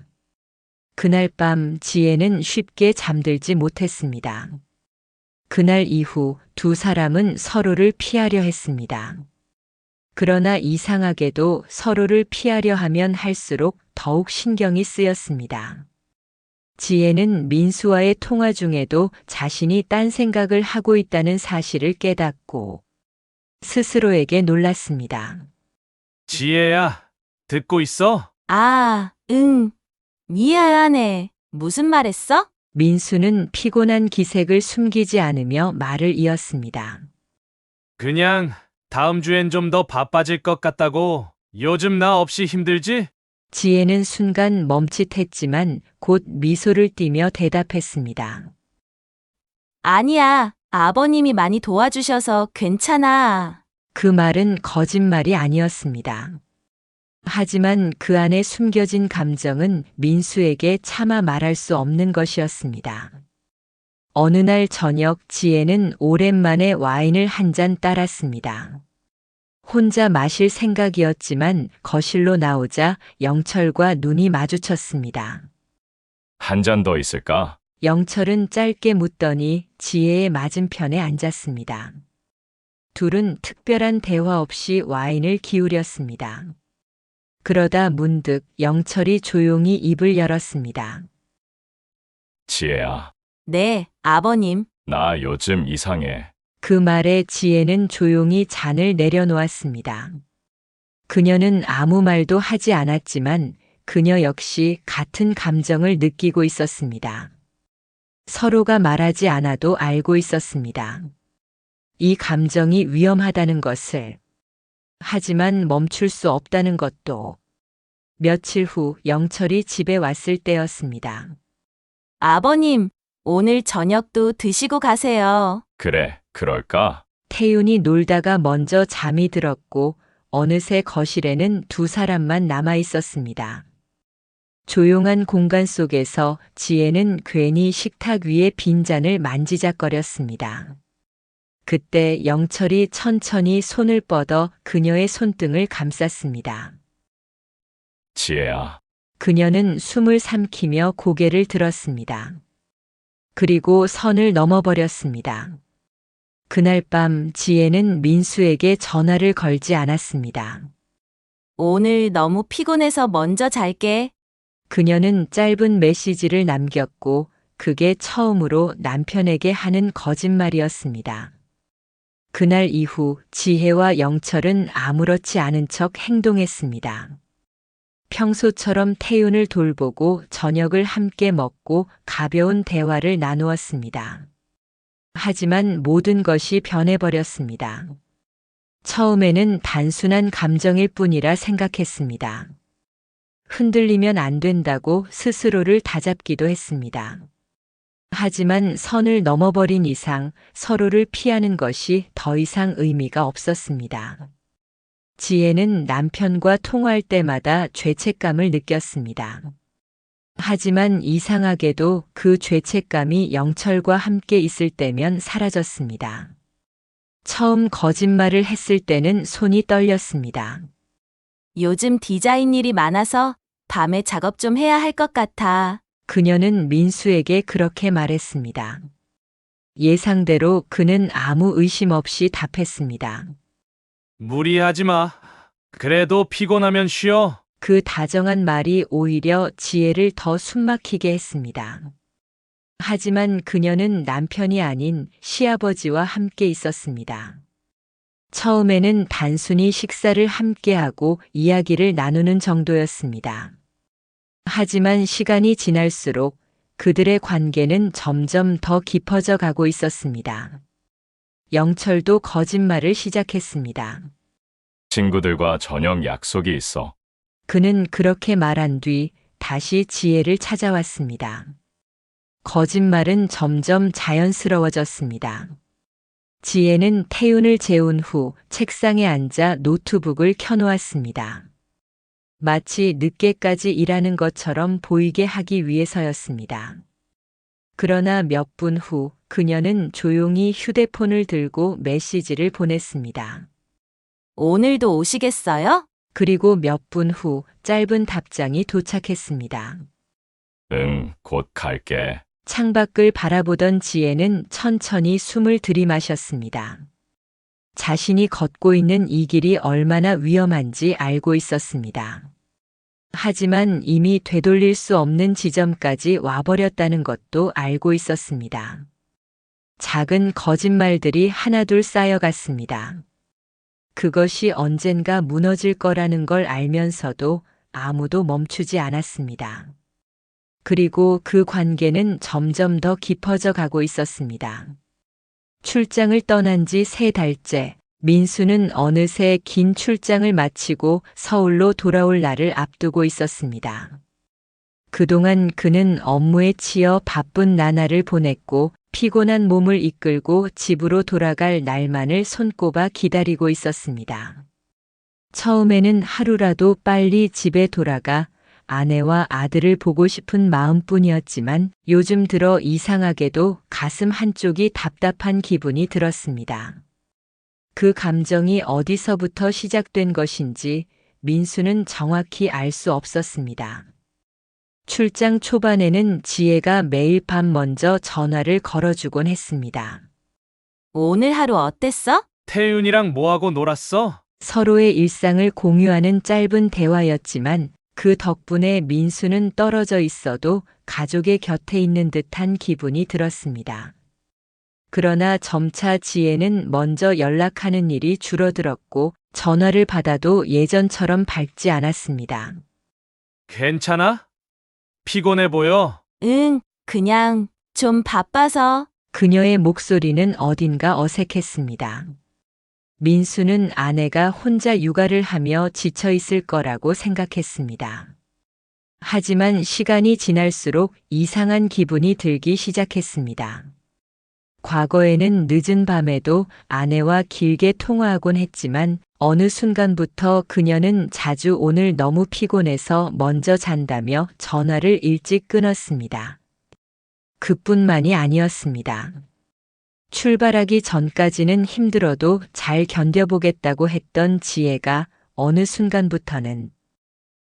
그날 밤 지혜는 쉽게 잠들지 못했습니다. 그날 이후 두 사람은 서로를 피하려 했습니다. 그러나 이상하게도 서로를 피하려 하면 할수록 더욱 신경이 쓰였습니다. 지혜는 민수와의 통화 중에도 자신이 딴 생각을 하고 있다는 사실을 깨닫고 스스로에게 놀랐습니다. 지혜야, 듣고 있어? 아, 응. 미안해. 무슨 말 했어? 민수는 피곤한 기색을 숨기지 않으며 말을 이었습니다. 그냥 다음 주엔 좀 더 바빠질 것 같다고. 요즘 나 없이 힘들지? 지혜는 순간 멈칫했지만 곧 미소를 띠며 대답했습니다. 아니야. 아버님이 많이 도와주셔서 괜찮아. 그 말은 거짓말이 아니었습니다. 하지만 그 안에 숨겨진 감정은 민수에게 차마 말할 수 없는 것이었습니다. 어느 날 저녁 지혜는 오랜만에 와인을 한 잔 따랐습니다. 혼자 마실 생각이었지만 거실로 나오자 영철과 눈이 마주쳤습니다. 한 잔 더 있을까? 영철은 짧게 묻더니 지혜의 맞은편에 앉았습니다. 둘은 특별한 대화 없이 와인을 기울였습니다. 그러다 문득 영철이 조용히 입을 열었습니다. 지혜야, 네, 아버님. 나 요즘 이상해. 그 말에 지혜는 조용히 잔을 내려놓았습니다. 그녀는 아무 말도 하지 않았지만 그녀 역시 같은 감정을 느끼고 있었습니다. 서로가 말하지 않아도 알고 있었습니다. 이 감정이 위험하다는 것을. 하지만 멈출 수 없다는 것도. 며칠 후 영철이 집에 왔을 때였습니다. 아버님, 오늘 저녁도 드시고 가세요. 그래, 그럴까? 태윤이 놀다가 먼저 잠이 들었고 어느새 거실에는 두 사람만 남아 있었습니다. 조용한 공간 속에서 지혜는 괜히 식탁 위의 빈잔을 만지작거렸습니다. 그때 영철이 천천히 손을 뻗어 그녀의 손등을 감쌌습니다. 지혜야, 그녀는 숨을 삼키며 고개를 들었습니다. 그리고 선을 넘어버렸습니다. 그날 밤 지혜는 민수에게 전화를 걸지 않았습니다. 오늘 너무 피곤해서 먼저 잘게. 그녀는 짧은 메시지를 남겼고 그게 처음으로 남편에게 하는 거짓말이었습니다. 그날 이후 지혜와 영철은 아무렇지 않은 척 행동했습니다. 평소처럼 태윤을 돌보고 저녁을 함께 먹고 가벼운 대화를 나누었습니다. 하지만 모든 것이 변해버렸습니다. 처음에는 단순한 감정일 뿐이라 생각했습니다. 흔들리면 안 된다고 스스로를 다잡기도 했습니다. 하지만 선을 넘어버린 이상 서로를 피하는 것이 더 이상 의미가 없었습니다. 지혜는 남편과 통화할 때마다 죄책감을 느꼈습니다. 하지만 이상하게도 그 죄책감이 영철과 함께 있을 때면 사라졌습니다. 처음 거짓말을 했을 때는 손이 떨렸습니다. 요즘 디자인 일이 많아서 밤에 작업 좀 해야 할 것 같아. 그녀는 민수에게 그렇게 말했습니다. 예상대로 그는 아무 의심 없이 답했습니다. 무리하지 마. 그래도 피곤하면 쉬어. 그 다정한 말이 오히려 지혜를 더 숨막히게 했습니다. 하지만 그녀는 남편이 아닌 시아버지와 함께 있었습니다. 처음에는 단순히 식사를 함께하고 이야기를 나누는 정도였습니다. 하지만 시간이 지날수록 그들의 관계는 점점 더 깊어져 가고 있었습니다. 영철도 거짓말을 시작했습니다. 친구들과 저녁 약속이 있어. 그는 그렇게 말한 뒤 다시 지혜를 찾아왔습니다. 거짓말은 점점 자연스러워졌습니다. 지혜는 태윤을 재운 후 책상에 앉아 노트북을 켜놓았습니다. 마치 늦게까지 일하는 것처럼 보이게 하기 위해서였습니다. 그러나 몇 분 후 그녀는 조용히 휴대폰을 들고 메시지를 보냈습니다. 오늘도 오시겠어요? 그리고 몇 분 후 짧은 답장이 도착했습니다. 응, 곧 갈게. 창밖을 바라보던 지혜는 천천히 숨을 들이마셨습니다. 자신이 걷고 있는 이 길이 얼마나 위험한지 알고 있었습니다. 하지만 이미 되돌릴 수 없는 지점까지 와버렸다는 것도 알고 있었습니다. 작은 거짓말들이 하나둘 쌓여갔습니다. 그것이 언젠가 무너질 거라는 걸 알면서도 아무도 멈추지 않았습니다. 그리고 그 관계는 점점 더 깊어져 가고 있었습니다. 출장을 떠난 지 3달째, 민수는 어느새 긴 출장을 마치고 서울로 돌아올 날을 앞두고 있었습니다. 그동안 그는 업무에 치여 바쁜 나날을 보냈고 피곤한 몸을 이끌고 집으로 돌아갈 날만을 손꼽아 기다리고 있었습니다. 처음에는 하루라도 빨리 집에 돌아가 아내와 아들을 보고 싶은 마음뿐이었지만 요즘 들어 이상하게도 가슴 한쪽이 답답한 기분이 들었습니다. 그 감정이 어디서부터 시작된 것인지 민수는 정확히 알 수 없었습니다. 출장 초반에는 지혜가 매일 밤 먼저 전화를 걸어주곤 했습니다. 오늘 하루 어땠어? 태윤이랑 뭐하고 놀았어? 서로의 일상을 공유하는 짧은 대화였지만 그 덕분에 민수는 떨어져 있어도 가족의 곁에 있는 듯한 기분이 들었습니다. 그러나 점차 지혜는 먼저 연락하는 일이 줄어들었고 전화를 받아도 예전처럼 밝지 않았습니다. 괜찮아? 피곤해 보여. 응, 그냥 좀 바빠서. 그녀의 목소리는 어딘가 어색했습니다. 민수는 아내가 혼자 육아를 하며 지쳐 있을 거라고 생각했습니다. 하지만 시간이 지날수록 이상한 기분이 들기 시작했습니다. 과거에는 늦은 밤에도 아내와 길게 통화하곤 했지만 어느 순간부터 그녀는 자주 오늘 너무 피곤해서 먼저 잔다며 전화를 일찍 끊었습니다. 그뿐만이 아니었습니다. 출발하기 전까지는 힘들어도 잘 견뎌보겠다고 했던 지혜가 어느 순간부터는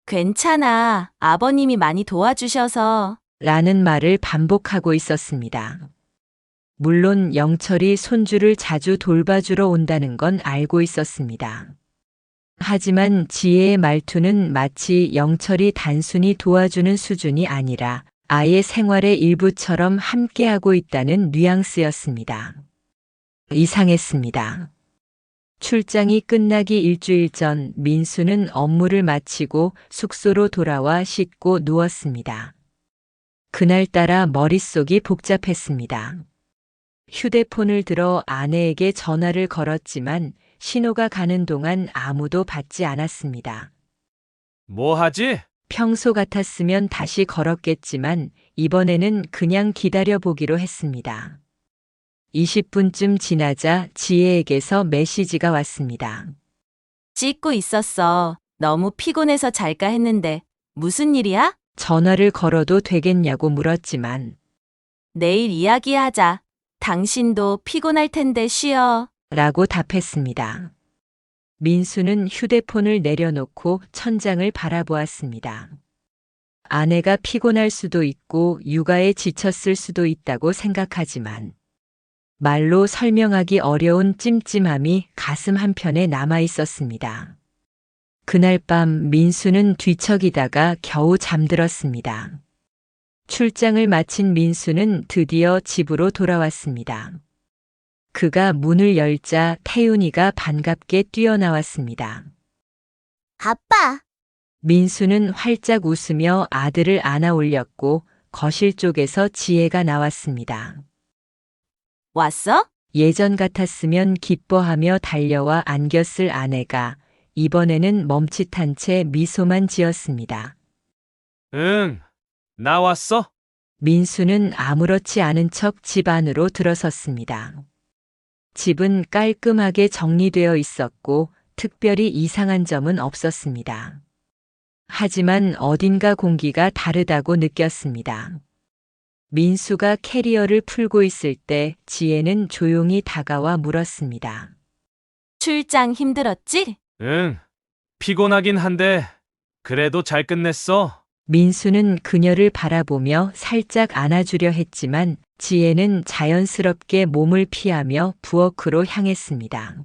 괜찮아. 아버님이 많이 도와주셔서. 라는 말을 반복하고 있었습니다. 물론 영철이 손주를 자주 돌봐주러 온다는 건 알고 있었습니다. 하지만 지혜의 말투는 마치 영철이 단순히 도와주는 수준이 아니라 아이의 생활의 일부처럼 함께하고 있다는 뉘앙스였습니다. 이상했습니다. 출장이 끝나기 일주일 전 민수는 업무를 마치고 숙소로 돌아와 씻고 누웠습니다. 그날따라 머릿속이 복잡했습니다. 휴대폰을 들어 아내에게 전화를 걸었지만 신호가 가는 동안 아무도 받지 않았습니다. 뭐 하지? 평소 같았으면 다시 걸었겠지만 이번에는 그냥 기다려보기로 했습니다. 20분쯤 지나자 지혜에게서 메시지가 왔습니다. 씻고 있었어. 너무 피곤해서 잘까 했는데. 무슨 일이야? 전화를 걸어도 되겠냐고 물었지만 내일 이야기하자. 당신도 피곤할 텐데 쉬어. 라고 답했습니다. 민수는 휴대폰을 내려놓고 천장을 바라보았습니다. 아내가 피곤할 수도 있고 육아에 지쳤을 수도 있다고 생각하지만 말로 설명하기 어려운 찜찜함이 가슴 한편에 남아 있었습니다. 그날 밤 민수는 뒤척이다가 겨우 잠들었습니다. 출장을 마친 민수는 드디어 집으로 돌아왔습니다. 그가 문을 열자 태윤이가 반갑게 뛰어나왔습니다. 아빠, 민수는 활짝 웃으며 아들을 안아 올렸고 거실 쪽에서 지혜가 나왔습니다. 왔어? 예전 같았으면 기뻐하며 달려와 안겼을 아내가 이번에는 멈칫한 채 미소만 지었습니다. 응, 나왔어? 민수는 아무렇지 않은 척 집 안으로 들어섰습니다. 집은 깔끔하게 정리되어 있었고 특별히 이상한 점은 없었습니다. 하지만 어딘가 공기가 다르다고 느꼈습니다. 민수가 캐리어를 풀고 있을 때 지혜는 조용히 다가와 물었습니다. 출장 힘들었지? 응, 피곤하긴 한데 그래도 잘 끝냈어. 민수는 그녀를 바라보며 살짝 안아주려 했지만 지혜는 자연스럽게 몸을 피하며 부엌으로 향했습니다.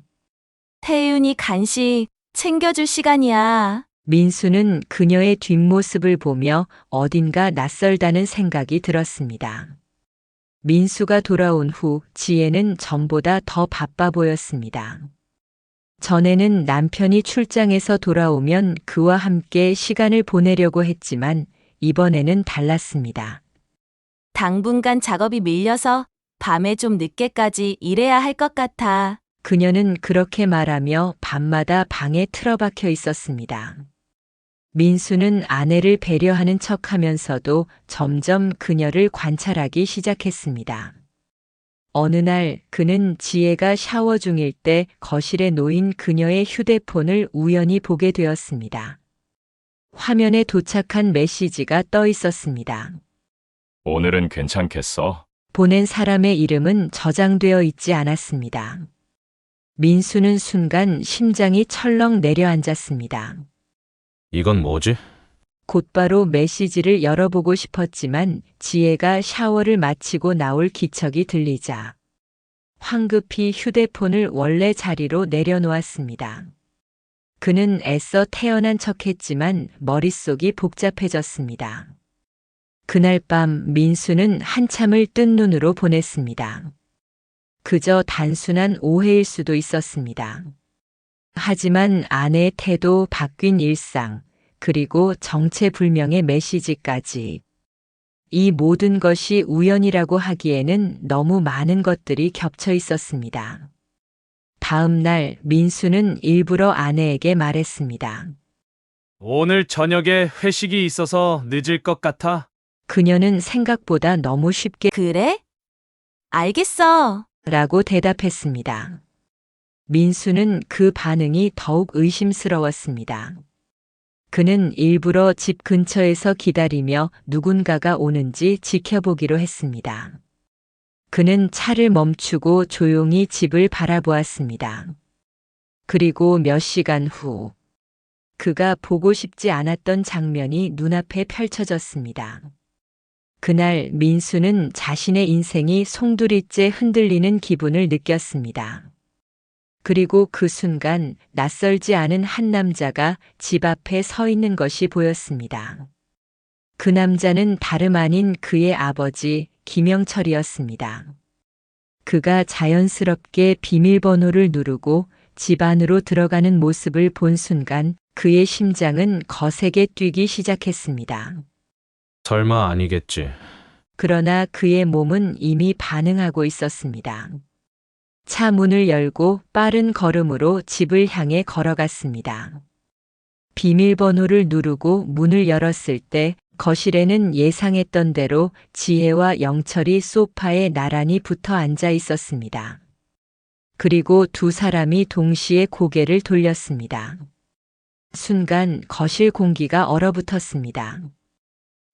태윤이 간식 챙겨줄 시간이야. 민수는 그녀의 뒷모습을 보며 어딘가 낯설다는 생각이 들었습니다. 민수가 돌아온 후 지혜는 전보다 더 바빠 보였습니다. 전에는 남편이 출장에서 돌아오면 그와 함께 시간을 보내려고 했지만 이번에는 달랐습니다. 당분간 작업이 밀려서 밤에 좀 늦게까지 일해야 할 것 같아. 그녀는 그렇게 말하며 밤마다 방에 틀어박혀 있었습니다. 민수는 아내를 배려하는 척하면서도 점점 그녀를 관찰하기 시작했습니다. 어느 날 그는 지혜가 샤워 중일 때 거실에 놓인 그녀의 휴대폰을 우연히 보게 되었습니다. 화면에 도착한 메시지가 떠 있었습니다. 오늘은 괜찮겠어? 보낸 사람의 이름은 저장되어 있지 않았습니다. 민수는 순간 심장이 철렁 내려앉았습니다. 이건 뭐지? 곧바로 메시지를 열어보고 싶었지만 지혜가 샤워를 마치고 나올 기척이 들리자 황급히 휴대폰을 원래 자리로 내려놓았습니다. 그는 애써 태연한 척했지만 머릿속이 복잡해졌습니다. 그날 밤 민수는 한참을 뜬 눈으로 보냈습니다. 그저 단순한 오해일 수도 있었습니다. 하지만 아내의 태도, 바뀐 일상, 그리고 정체불명의 메시지까지 이 모든 것이 우연이라고 하기에는 너무 많은 것들이 겹쳐 있었습니다. 다음 날 민수는 일부러 아내에게 말했습니다. 오늘 저녁에 회식이 있어서 늦을 것 같아. 그녀는 생각보다 너무 쉽게 그래? 알겠어. 라고 대답했습니다. 민수는 그 반응이 더욱 의심스러웠습니다. 그는 일부러 집 근처에서 기다리며 누군가가 오는지 지켜보기로 했습니다. 그는 차를 멈추고 조용히 집을 바라보았습니다. 그리고 몇 시간 후, 그가 보고 싶지 않았던 장면이 눈앞에 펼쳐졌습니다. 그날 민수는 자신의 인생이 송두리째 흔들리는 기분을 느꼈습니다. 그리고 그 순간 낯설지 않은 한 남자가 집 앞에 서 있는 것이 보였습니다. 그 남자는 다름 아닌 그의 아버지 김영철이었습니다. 그가 자연스럽게 비밀번호를 누르고 집 안으로 들어가는 모습을 본 순간 그의 심장은 거세게 뛰기 시작했습니다. 설마 아니겠지. 그러나 그의 몸은 이미 반응하고 있었습니다. 차 문을 열고 빠른 걸음으로 집을 향해 걸어갔습니다. 비밀번호를 누르고 문을 열었을 때 거실에는 예상했던 대로 지혜와 영철이 소파에 나란히 붙어 앉아 있었습니다. 그리고 두 사람이 동시에 고개를 돌렸습니다. 순간 거실 공기가 얼어붙었습니다.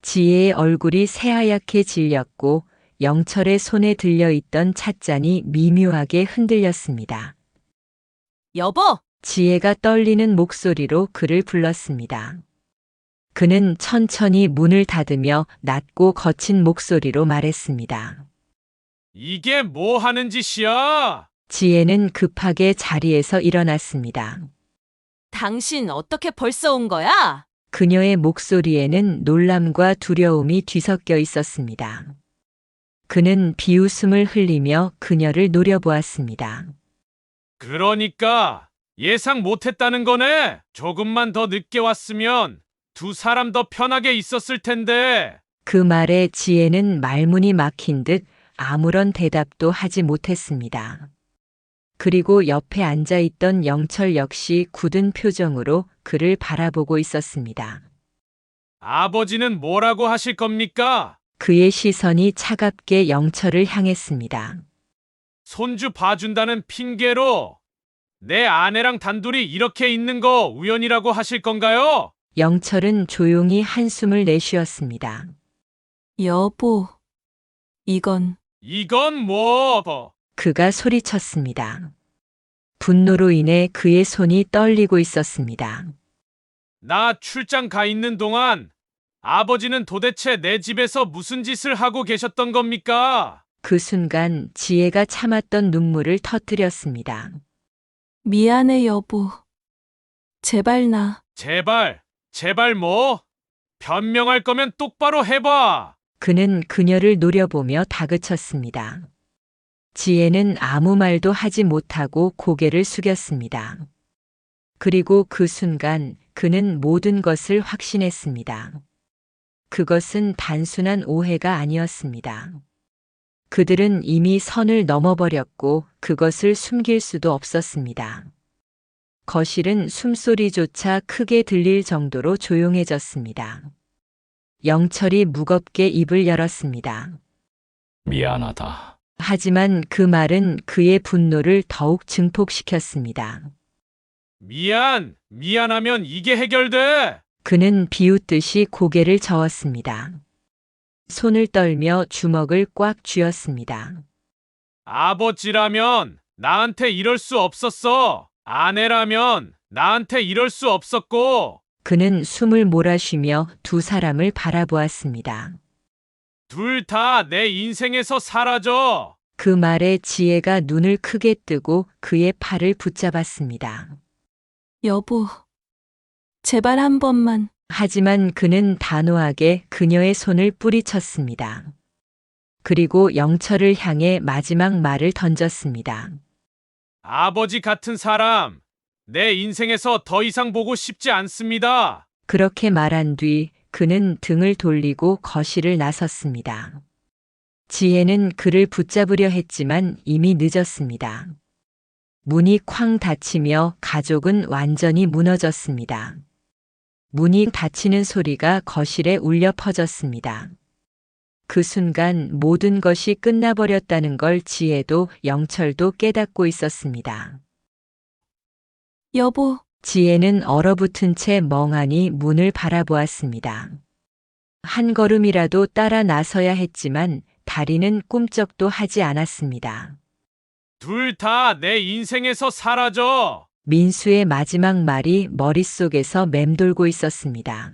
지혜의 얼굴이 새하얗게 질렸고 영철의 손에 들려있던 찻잔이 미묘하게 흔들렸습니다. 여보! 지혜가 떨리는 목소리로 그를 불렀습니다. 그는 천천히 문을 닫으며 낮고 거친 목소리로 말했습니다. 이게 뭐 하는 짓이야? 지혜는 급하게 자리에서 일어났습니다. 당신 어떻게 벌써 온 거야? 그녀의 목소리에는 놀람과 두려움이 뒤섞여 있었습니다. 그는 비웃음을 흘리며 그녀를 노려보았습니다. 그러니까 예상 못했다는 거네. 조금만 더 늦게 왔으면 두 사람 더 편하게 있었을 텐데. 그 말에 지혜는 말문이 막힌 듯 아무런 대답도 하지 못했습니다. 그리고 옆에 앉아있던 영철 역시 굳은 표정으로 그를 바라보고 있었습니다. 아버지는 뭐라고 하실 겁니까? 그의 시선이 차갑게 영철을 향했습니다. 손주 봐준다는 핑계로 내 아내랑 단둘이 이렇게 있는 거 우연이라고 하실 건가요? 영철은 조용히 한숨을 내쉬었습니다. 여보, 이건 이건 뭐? 그가 소리쳤습니다. 분노로 인해 그의 손이 떨리고 있었습니다. 나 출장 가 있는 동안 아버지는 도대체 내 집에서 무슨 짓을 하고 계셨던 겁니까? 그 순간 지혜가 참았던 눈물을 터뜨렸습니다. 미안해, 여보. 제발 제발 뭐? 변명할 거면 똑바로 해봐. 그는 그녀를 노려보며 다그쳤습니다. 지혜는 아무 말도 하지 못하고 고개를 숙였습니다. 그리고 그 순간 그는 모든 것을 확신했습니다. 그것은 단순한 오해가 아니었습니다. 그들은 이미 선을 넘어버렸고 그것을 숨길 수도 없었습니다. 거실은 숨소리조차 크게 들릴 정도로 조용해졌습니다. 영철이 무겁게 입을 열었습니다. 미안하다. 하지만 그 말은 그의 분노를 더욱 증폭시켰습니다. 미안하면 이게 해결돼. 그는 비웃듯이 고개를 저었습니다. 손을 떨며 주먹을 꽉 쥐었습니다. 아버지라면 나한테 이럴 수 없었어. 아내라면 나한테 이럴 수 없었고. 그는 숨을 몰아쉬며 두 사람을 바라보았습니다. 둘 다 내 인생에서 사라져. 그 말에 지혜가 눈을 크게 뜨고 그의 팔을 붙잡았습니다. 여보, 제발 한 번만. 하지만 그는 단호하게 그녀의 손을 뿌리쳤습니다. 그리고 영철을 향해 마지막 말을 던졌습니다. 아버지 같은 사람, 내 인생에서 더 이상 보고 싶지 않습니다. 그렇게 말한 뒤 그는 등을 돌리고 거실을 나섰습니다. 지혜는 그를 붙잡으려 했지만 이미 늦었습니다. 문이 쾅 닫히며 가족은 완전히 무너졌습니다. 문이 닫히는 소리가 거실에 울려 퍼졌습니다. 그 순간 모든 것이 끝나버렸다는 걸 지혜도 영철도 깨닫고 있었습니다. 여보, 지혜는 얼어붙은 채 멍하니 문을 바라보았습니다. 한 걸음이라도 따라 나서야 했지만 다리는 꿈쩍도 하지 않았습니다. 둘 다 내 인생에서 사라져. 민수의 마지막 말이 머릿속에서 맴돌고 있었습니다.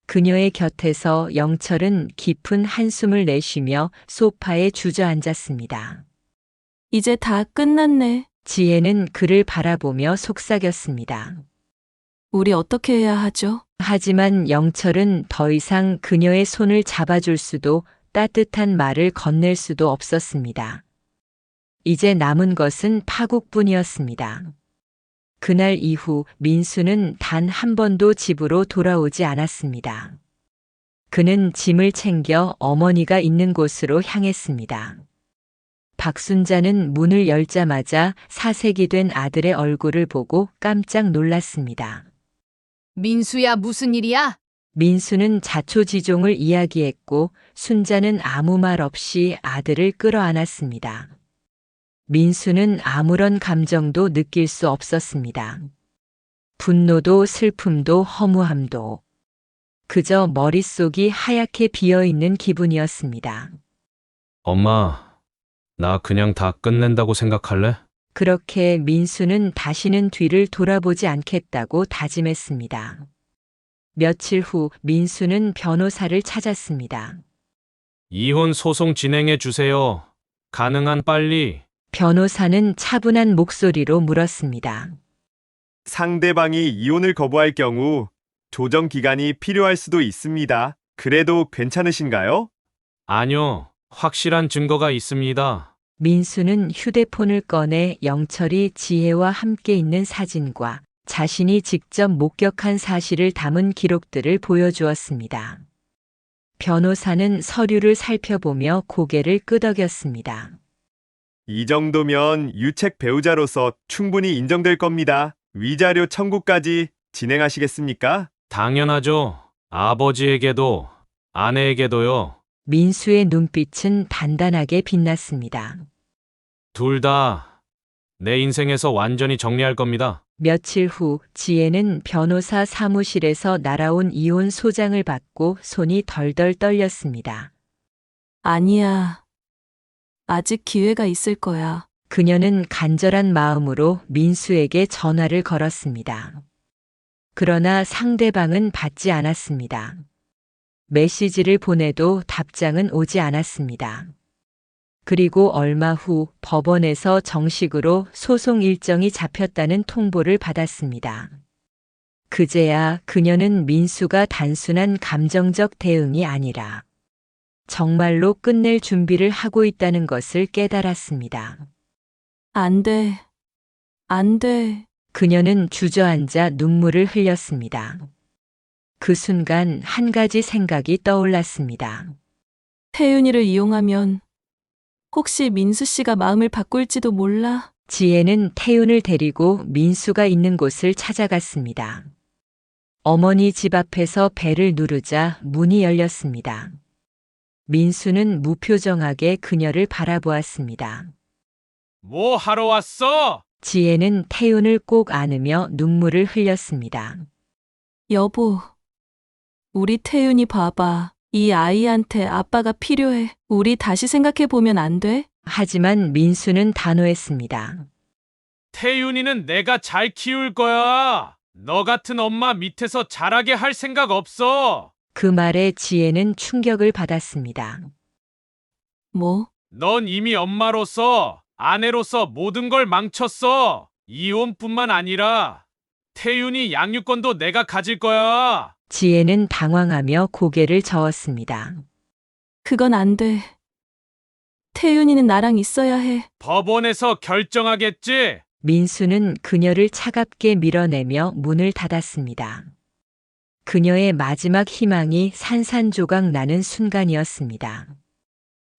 그녀의 곁에서 영철은 깊은 한숨을 내쉬며 소파에 주저앉았습니다. 이제 다 끝났네. 지혜는 그를 바라보며 속삭였습니다. 우리 어떻게 해야 하죠? 하지만 영철은 더 이상 그녀의 손을 잡아줄 수도 따뜻한 말을 건넬 수도 없었습니다. 이제 남은 것은 파국뿐이었습니다. 그날 이후 민수는 단 한 번도 집으로 돌아오지 않았습니다. 그는 짐을 챙겨 어머니가 있는 곳으로 향했습니다. 박순자는 문을 열자마자 사색이 된 아들의 얼굴을 보고 깜짝 놀랐습니다. 민수야, 무슨 일이야? 민수는 자초지종을 이야기했고 순자는 아무 말 없이 아들을 끌어안았습니다. 민수는 아무런 감정도 느낄 수 없었습니다. 분노도 슬픔도 허무함도. 그저 머릿속이 하얗게 비어있는 기분이었습니다. 엄마, 나 그냥 다 끝낸다고 생각할래? 그렇게 민수는 다시는 뒤를 돌아보지 않겠다고 다짐했습니다. 며칠 후 민수는 변호사를 찾았습니다. 이혼 소송 진행해 주세요. 가능한 빨리. 변호사는 차분한 목소리로 물었습니다. 상대방이 이혼을 거부할 경우 조정 기간이 필요할 수도 있습니다. 그래도 괜찮으신가요? 아니요, 확실한 증거가 있습니다. 민수는 휴대폰을 꺼내 영철이 지혜와 함께 있는 사진과 자신이 직접 목격한 사실을 담은 기록들을 보여주었습니다. 변호사는 서류를 살펴보며 고개를 끄덕였습니다. 이 정도면 유책 배우자로서 충분히 인정될 겁니다. 위자료 청구까지 진행하시겠습니까? 당연하죠. 아버지에게도, 아내에게도요. 민수의 눈빛은 단단하게 빛났습니다. 둘 다 내 인생에서 완전히 정리할 겁니다. 며칠 후 지혜는 변호사 사무실에서 날아온 이혼 소장을 받고 손이 덜덜 떨렸습니다. 아니야. 아직 기회가 있을 거야. 그녀는 간절한 마음으로 민수에게 전화를 걸었습니다. 그러나 상대방은 받지 않았습니다. 메시지를 보내도 답장은 오지 않았습니다. 그리고 얼마 후 법원에서 정식으로 소송 일정이 잡혔다는 통보를 받았습니다. 그제야 그녀는 민수가 단순한 감정적 대응이 아니라 정말로 끝낼 준비를 하고 있다는 것을 깨달았습니다. 안 돼. 안 돼. 그녀는 주저앉아 눈물을 흘렸습니다. 그 순간 한 가지 생각이 떠올랐습니다. 태윤이를 이용하면 혹시 민수 씨가 마음을 바꿀지도 몰라. 지혜는 태윤을 데리고 민수가 있는 곳을 찾아갔습니다. 어머니 집 앞에서 벨을 누르자 문이 열렸습니다. 민수는 무표정하게 그녀를 바라보았습니다. 뭐 하러 왔어? 지혜는 태윤을 꼭 안으며 눈물을 흘렸습니다. 여보. 우리 태윤이 봐봐. 이 아이한테 아빠가 필요해. 우리 다시 생각해 보면 안 돼? 하지만 민수는 단호했습니다. 태윤이는 내가 잘 키울 거야. 너 같은 엄마 밑에서 자라게 할 생각 없어. 그 말에 지혜는 충격을 받았습니다. 뭐? 넌 이미 엄마로서, 아내로서 모든 걸 망쳤어. 이혼뿐만 아니라 태윤이 양육권도 내가 가질 거야. 지혜는 당황하며 고개를 저었습니다. 그건 안 돼. 태윤이는 나랑 있어야 해. 법원에서 결정하겠지? 민수는 그녀를 차갑게 밀어내며 문을 닫았습니다. 그녀의 마지막 희망이 산산조각 나는 순간이었습니다.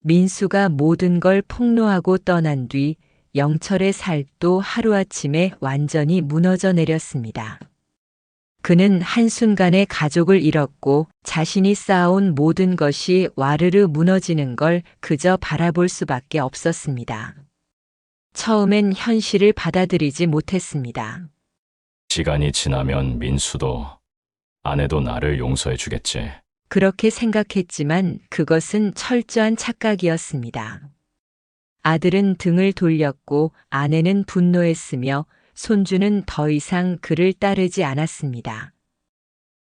민수가 모든 걸 폭로하고 떠난 뒤 영철의 살도 하루아침에 완전히 무너져 내렸습니다. 그는 한순간에 가족을 잃었고 자신이 쌓아온 모든 것이 와르르 무너지는 걸 그저 바라볼 수밖에 없었습니다. 처음엔 현실을 받아들이지 못했습니다. 시간이 지나면 민수도 아내도 나를 용서해 주겠지. 그렇게 생각했지만 그것은 철저한 착각이었습니다. 아들은 등을 돌렸고 아내는 분노했으며 손주는 더 이상 그를 따르지 않았습니다.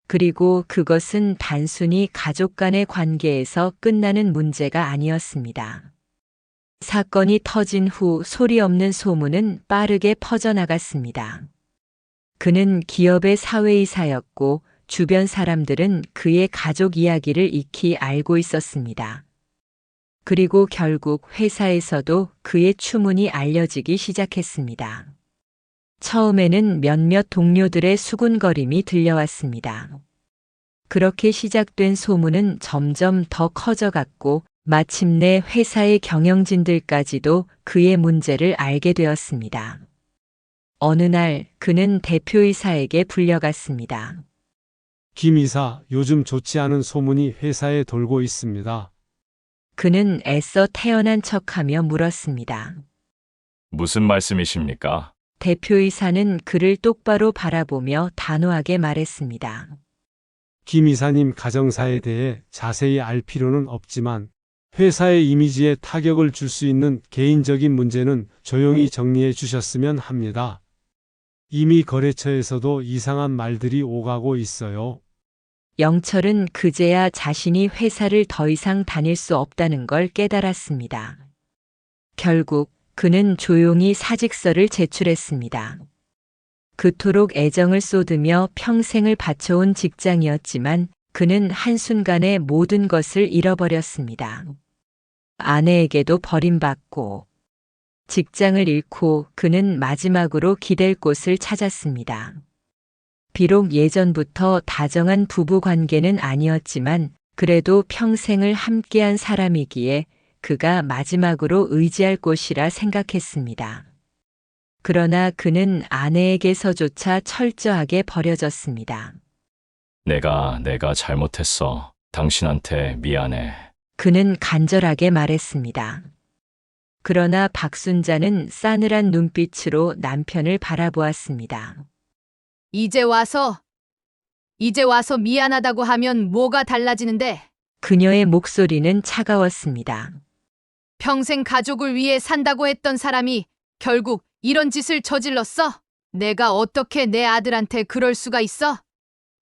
그리고 그것은 단순히 가족 간의 관계에서 끝나는 문제가 아니었습니다. 사건이 터진 후 소리 없는 소문은 빠르게 퍼져나갔습니다. 그는 기업의 사회이사였고 주변 사람들은 그의 가족 이야기를 익히 알고 있었습니다. 그리고 결국 회사에서도 그의 추문이 알려지기 시작했습니다. 처음에는 몇몇 동료들의 수군거림이 들려왔습니다. 그렇게 시작된 소문은 점점 더 커져갔고 마침내 회사의 경영진들까지도 그의 문제를 알게 되었습니다. 어느 날 그는 대표이사에게 불려갔습니다. 김 이사, 요즘 좋지 않은 소문이 회사에 돌고 있습니다. 그는 애써 태연한 척하며 물었습니다. 무슨 말씀이십니까? 대표이사는 그를 똑바로 바라보며 단호하게 말했습니다. 김 이사님 가정사에 대해 자세히 알 필요는 없지만 회사의 이미지에 타격을 줄 수 있는 개인적인 문제는 조용히 정리해 주셨으면 합니다. 이미 거래처에서도 이상한 말들이 오가고 있어요. 영철은 그제야 자신이 회사를 더 이상 다닐 수 없다는 걸 깨달았습니다. 결국 그는 조용히 사직서를 제출했습니다. 그토록 애정을 쏟으며 평생을 바쳐온 직장이었지만 그는 한순간에 모든 것을 잃어버렸습니다. 아내에게도 버림받고 직장을 잃고 그는 마지막으로 기댈 곳을 찾았습니다. 비록 예전부터 다정한 부부 관계는 아니었지만 그래도 평생을 함께한 사람이기에 그가 마지막으로 의지할 곳이라 생각했습니다. 그러나 그는 아내에게서조차 철저하게 버려졌습니다. 내가 잘못했어. 당신한테 미안해. 그는 간절하게 말했습니다. 그러나 박순자는 싸늘한 눈빛으로 남편을 바라보았습니다. 이제 와서 미안하다고 하면 뭐가 달라지는데? 그녀의 목소리는 차가웠습니다. 평생 가족을 위해 산다고 했던 사람이 결국 이런 짓을 저질렀어? 내가 어떻게 내 아들한테 그럴 수가 있어?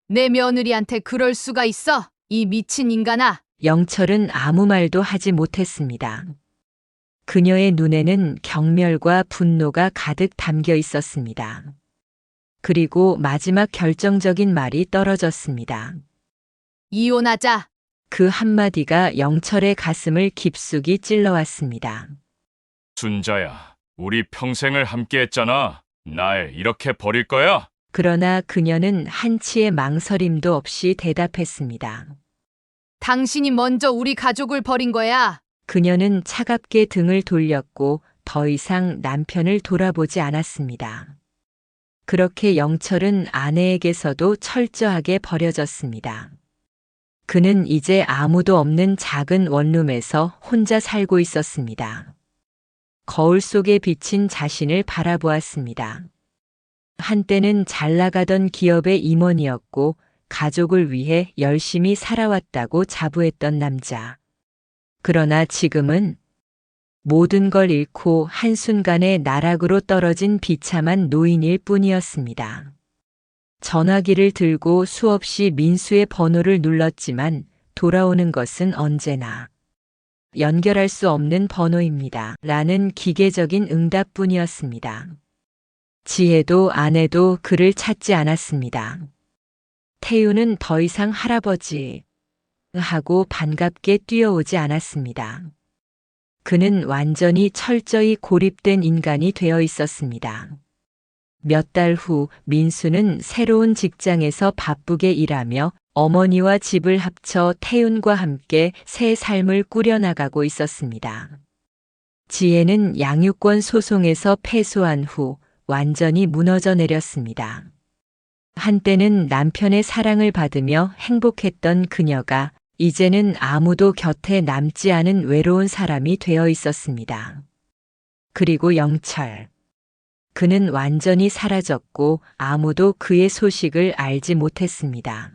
내 며느리한테 그럴 수가 있어? 이 미친 인간아! 영철은 아무 말도 하지 못했습니다. 그녀의 눈에는 경멸과 분노가 가득 담겨 있었습니다. 그리고 마지막 결정적인 말이 떨어졌습니다. 이혼하자. 그 한마디가 영철의 가슴을 깊숙이 찔러왔습니다. 순자야, 우리 평생을 함께했잖아. 날 이렇게 버릴 거야? 그러나 그녀는 한치의 망설임도 없이 대답했습니다. 당신이 먼저 우리 가족을 버린 거야. 그녀는 차갑게 등을 돌렸고 더 이상 남편을 돌아보지 않았습니다. 그렇게 영철은 아내에게서도 철저하게 버려졌습니다. 그는 이제 아무도 없는 작은 원룸에서 혼자 살고 있었습니다. 거울 속에 비친 자신을 바라보았습니다. 한때는 잘 나가던 기업의 임원이었고 가족을 위해 열심히 살아왔다고 자부했던 남자. 그러나 지금은 모든 걸 잃고 한순간에 나락으로 떨어진 비참한 노인일 뿐이었습니다. 전화기를 들고 수없이 민수의 번호를 눌렀지만 돌아오는 것은 언제나 연결할 수 없는 번호입니다. 라는 기계적인 응답뿐이었습니다. 지혜도 아내도 그를 찾지 않았습니다. 태우는 더 이상 할아버지 하고 반갑게 뛰어오지 않았습니다. 그는 완전히 철저히 고립된 인간이 되어 있었습니다. 몇 달 후 민수는 새로운 직장에서 바쁘게 일하며 어머니와 집을 합쳐 태윤과 함께 새 삶을 꾸려나가고 있었습니다. 지혜는 양육권 소송에서 패소한 후 완전히 무너져 내렸습니다. 한때는 남편의 사랑을 받으며 행복했던 그녀가 이제는 아무도 곁에 남지 않은 외로운 사람이 되어 있었습니다. 그리고 영철. 그는 완전히 사라졌고 아무도 그의 소식을 알지 못했습니다.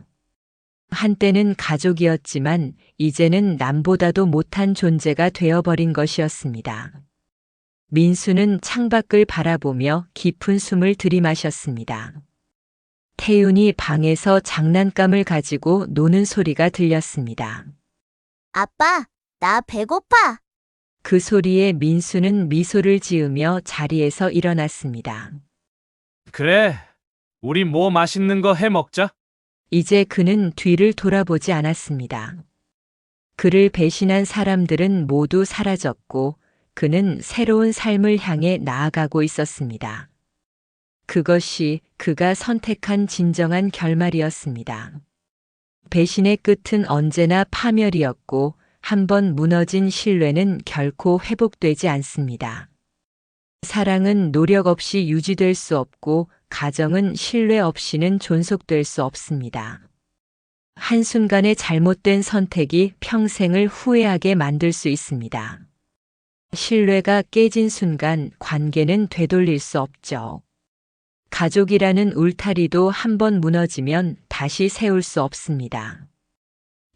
한때는 가족이었지만 이제는 남보다도 못한 존재가 되어버린 것이었습니다. 민수는 창밖을 바라보며 깊은 숨을 들이마셨습니다. 태윤이 방에서 장난감을 가지고 노는 소리가 들렸습니다. 아빠, 나 배고파. 그 소리에 민수는 미소를 지으며 자리에서 일어났습니다. 그래, 우리 뭐 맛있는 거 해 먹자. 이제 그는 뒤를 돌아보지 않았습니다. 그를 배신한 사람들은 모두 사라졌고 그는 새로운 삶을 향해 나아가고 있었습니다. 그것이 그가 선택한 진정한 결말이었습니다. 배신의 끝은 언제나 파멸이었고 한번 무너진 신뢰는 결코 회복되지 않습니다. 사랑은 노력 없이 유지될 수 없고 가정은 신뢰 없이는 존속될 수 없습니다. 한순간의 잘못된 선택이 평생을 후회하게 만들 수 있습니다. 신뢰가 깨진 순간 관계는 되돌릴 수 없죠. 가족이라는 울타리도 한번 무너지면 다시 세울 수 없습니다.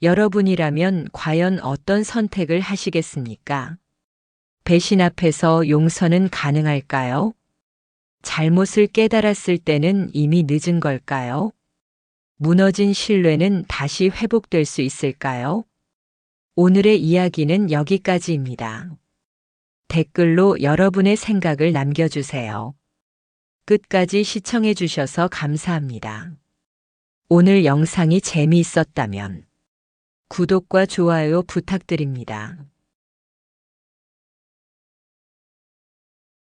여러분이라면 과연 어떤 선택을 하시겠습니까? 배신 앞에서 용서는 가능할까요? 잘못을 깨달았을 때는 이미 늦은 걸까요? 무너진 신뢰는 다시 회복될 수 있을까요? 오늘의 이야기는 여기까지입니다. 댓글로 여러분의 생각을 남겨주세요. 끝까지 시청해 주셔서 감사합니다. 오늘 영상이 재미있었다면 구독과 좋아요 부탁드립니다.